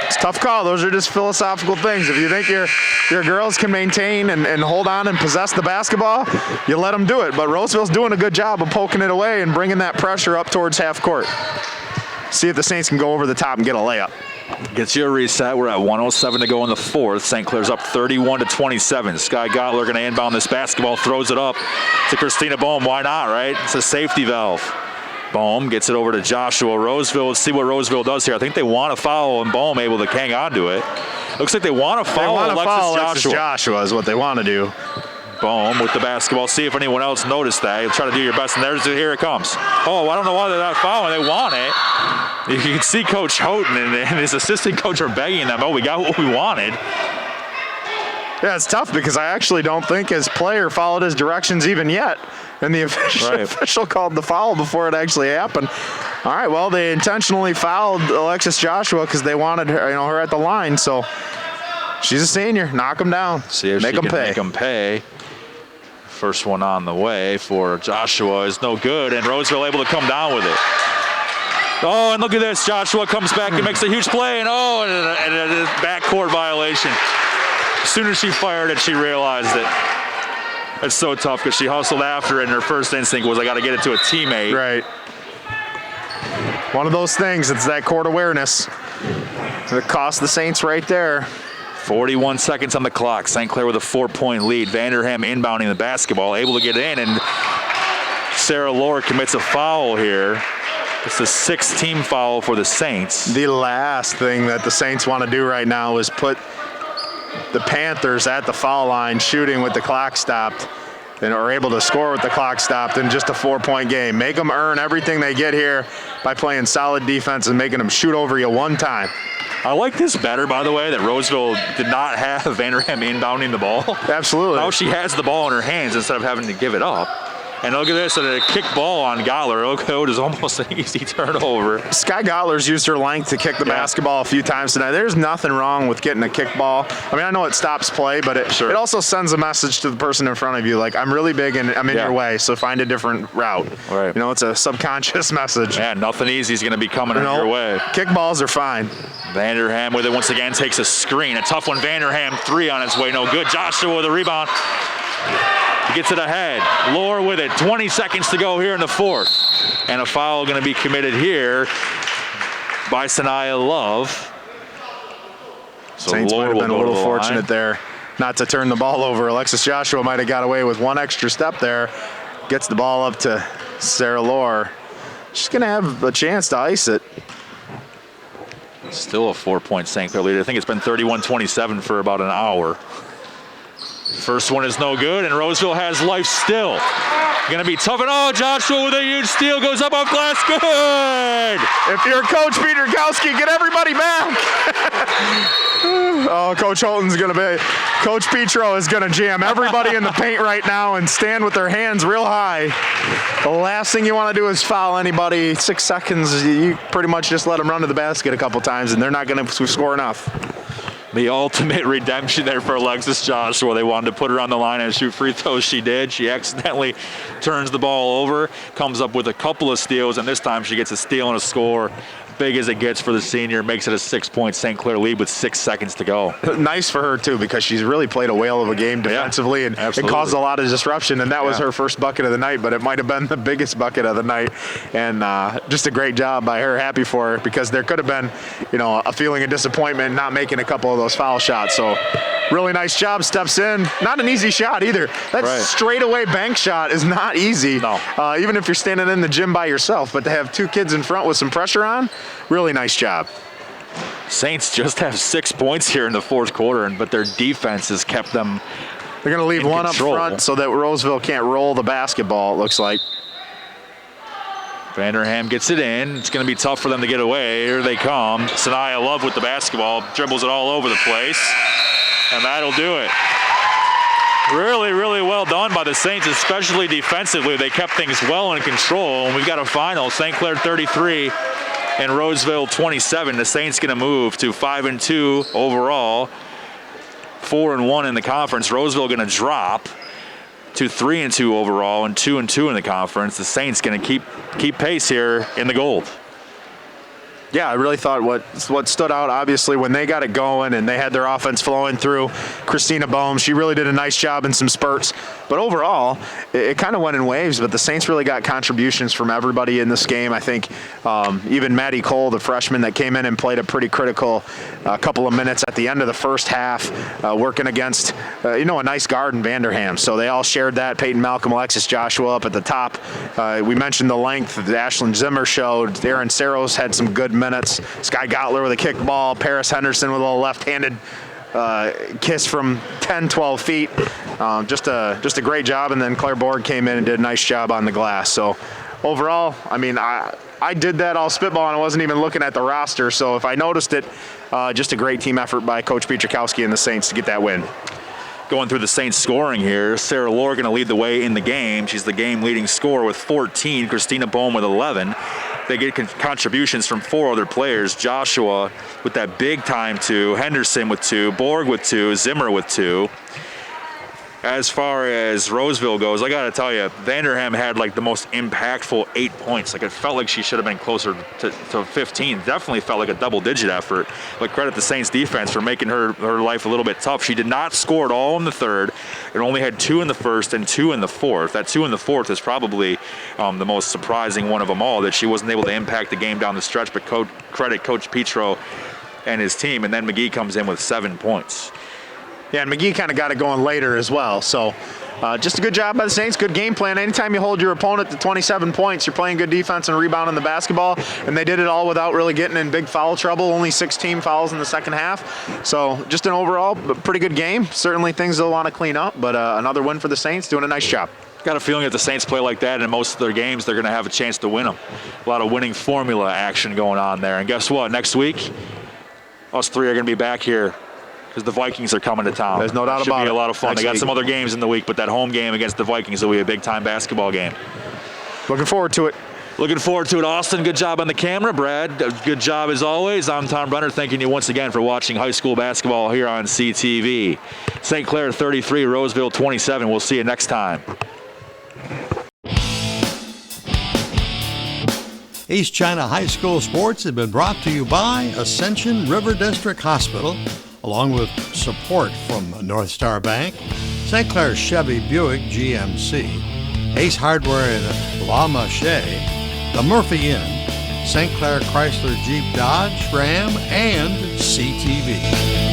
It's a tough call. Those are just philosophical things. If you think your girls can maintain and hold on and possess the basketball, you let them do it. But Roseville's doing a good job of poking it away and bringing that pressure up towards half court. See if the Saints can go over the top and get a layup. Gets you a reset. We're at 1:07 to go in the fourth. St. Clair's up 31-27. Sky Gottler going to inbound this basketball, throws it up to Christina Bohm. Why not, right? It's a safety valve. Bohm gets it over to Joshua. Roseville, let's see what Roseville does here. I think they want to foul, and Bohm able to hang on to it. Looks like they want to foul Alexis Joshua is what they want to do. Bohm with the basketball. See if anyone else noticed that. You'll try to do your best, and here it comes. Oh, I don't know why they're not fouling. They want it. You can see Coach Houghton and his assistant coach are begging them, we got what we wanted. Yeah, it's tough because I actually don't think his player followed his directions even yet. And the official called the foul before it actually happened. All right, well, they intentionally fouled Alexis Joshua because they wanted her at the line. So she's a senior. Knock them down. See if make them pay. First one on the way for Joshua is no good, and Roseville able to come down with it. Oh, and look at this. Joshua comes back and makes a huge play, and a backcourt violation. As soon as she fired it, she realized it. It's so tough because she hustled after it, and her first instinct was, I got to get it to a teammate. Right. One of those things. It's that court awareness. It cost the Saints right there. 41 seconds on the clock. St. Clair with a 4-point lead. Vanderham inbounding the basketball, able to get in, and Sarah Lohr commits a foul here. It's the 6th team foul for the Saints. The last thing that the Saints want to do right now is put the Panthers at the foul line shooting with the clock stopped and are able to score with the clock stopped in just a 4-point game. Make them earn everything they get here by playing solid defense and making them shoot over you one time. I like this better, by the way, that Roseville did not have Vanderham inbounding the ball. Absolutely. Now she has the ball in her hands instead of having to give it up. And look at this, a kick ball on Gottler. Look, it is almost an easy turnover. Sky Gottler's used her length to kick the basketball a few times tonight. There's nothing wrong with getting a kick ball. I mean, I know it stops play, but it also sends a message to the person in front of you, like, I'm really big and I'm in your way, so find a different route. Right. You know, it's a subconscious message. Yeah, nothing easy is going to be coming your way. Kick balls are fine. Vanderham with it once again, takes a screen. A tough one, Vanderham, 3 on his way, no good. Joshua with a rebound. He gets it ahead. Lohr with it. 20 seconds to go here in the fourth. And a foul going to be committed here by Sanaya Love. So Saints Lohr might have been a little fortunate line. there not to turn the ball over. Alexis Joshua might have got away with one extra step there. Gets the ball up to Sarah Lohr. She's going to have a chance to ice it. Still a 4-point St. Clair lead. I think it's been 31-27 for about an hour. First one is no good, and Roseville has life still. Going to be tough. And oh, Joshua with a huge steal, goes up off glass. Good! If you're Coach Pietrkowski, get everybody back. Oh, Coach Holton's going to be, Coach Petro is going to jam everybody in the paint right now and stand with their hands real high. The last thing you want to do is foul anybody. 6 seconds, you pretty much just let them run to the basket a couple times, and they're not going to score enough. The ultimate redemption there for Alexis Joshua. They wanted to put her on the line and shoot free throws. She did. She accidentally turns the ball over, comes up with a couple of steals, and this time she gets a steal and a score. Big as it gets for the senior, makes it a 6-point St. Clair lead with 6 seconds to go. Nice for her, too, because she's really played a whale of a game defensively, and it caused a lot of disruption, and that was her first bucket of the night, but it might have been the biggest bucket of the night, and just a great job by her. Happy for her, because there could have been, you know, a feeling of disappointment not making a couple of those foul shots. So really nice job, steps in. Not an easy shot either. That straightaway bank shot is not easy, even if you're standing in the gym by yourself, but to have 2 kids in front with some pressure on, really nice job. Saints just have 6 points here in the fourth quarter, but their defense has kept them. They're going to leave one control up front so that Roseville can't roll the basketball, it looks like. Vanderham gets it in. It's going to be tough for them to get away. Here they come. Sanaya Love with the basketball, dribbles it all over the place, and that'll do it. Really, really well done by the Saints, especially defensively. They kept things well in control, and we've got a final. St. Clair 33 and Roseville 27. The Saints going to move to 5-2 overall, 4-1 in the conference. Roseville going to drop to 3-2 overall and 2-2 in the conference. The Saints going to keep pace here in the gold. Yeah, I really thought what stood out, obviously, when they got it going and they had their offense flowing through Christina Bohm, she really did a nice job in some spurts. But overall, it kind of went in waves, but the Saints really got contributions from everybody in this game. I think even Maddie Cole, the freshman that came in and played a pretty critical couple of minutes at the end of the first half, working against, a nice guard in Vanderham. So they all shared that. Peyton Malcolm, Alexis Joshua up at the top. We mentioned the length that Ashlyn Zimmer showed. Aaron Saros had some good minutes. Sky Gottler with a kick ball. Paris Henderson with a little left-handed kiss from 10, 12 feet. Just a great job. And then Claire Borg came in and did a nice job on the glass. So overall, I mean, I did that all spitball and I wasn't even looking at the roster. So if I noticed it, just a great team effort by Coach Pietrkowski and the Saints to get that win. Going through the Saints scoring here, Sarah Lohr going to lead the way in the game. She's the game leading scorer with 14. Christina Bohm with 11. They get contributions from 4 other players. Joshua with that big time 2, Henderson with 2, Borg with 2, Zimmer with 2. As far as Roseville goes, I got to tell you, Vanderham had like the most impactful 8 points. Like it felt like she should have been closer to 15. Definitely felt like a double-digit effort. But credit the Saints defense for making her life a little bit tough. She did not score at all in the third. It only had 2 in the first and 2 in the fourth. That 2 in the fourth is probably the most surprising one of them all, that she wasn't able to impact the game down the stretch. But credit Coach Petro and his team. And then McGee comes in with 7 points. Yeah, and McGee kind of got it going later as well. So just a good job by the Saints, good game plan. Anytime you hold your opponent to 27 points, you're playing good defense and rebounding the basketball. And they did it all without really getting in big foul trouble, only 6 team fouls in the second half. So just an overall pretty good game. Certainly things they'll want to clean up, but another win for the Saints, doing a nice job. Got a feeling if the Saints play like that in most of their games, they're going to have a chance to win them. A lot of winning formula action going on there. And guess what? Next week, us 3 are going to be back here because the Vikings are coming to town. There's no doubt Should about be it. a lot of fun. Next They got week. some other games in the week, but that home game against the Vikings will be a big-time basketball game. Looking forward to it. Looking forward to it, Austin. Good job on the camera. Brad, good job as always. I'm Tom Brenner, thanking you once again for watching high school basketball here on CTV. St. Clair 33, Roseville 27. We'll see you next time. East China High School sports have been brought to you by Ascension River District Hospital, along with support from North Star Bank, St. Clair Chevy Buick GMC, Ace Hardware in La Mache, the Murphy Inn, St. Clair Chrysler Jeep Dodge Ram, and CTV.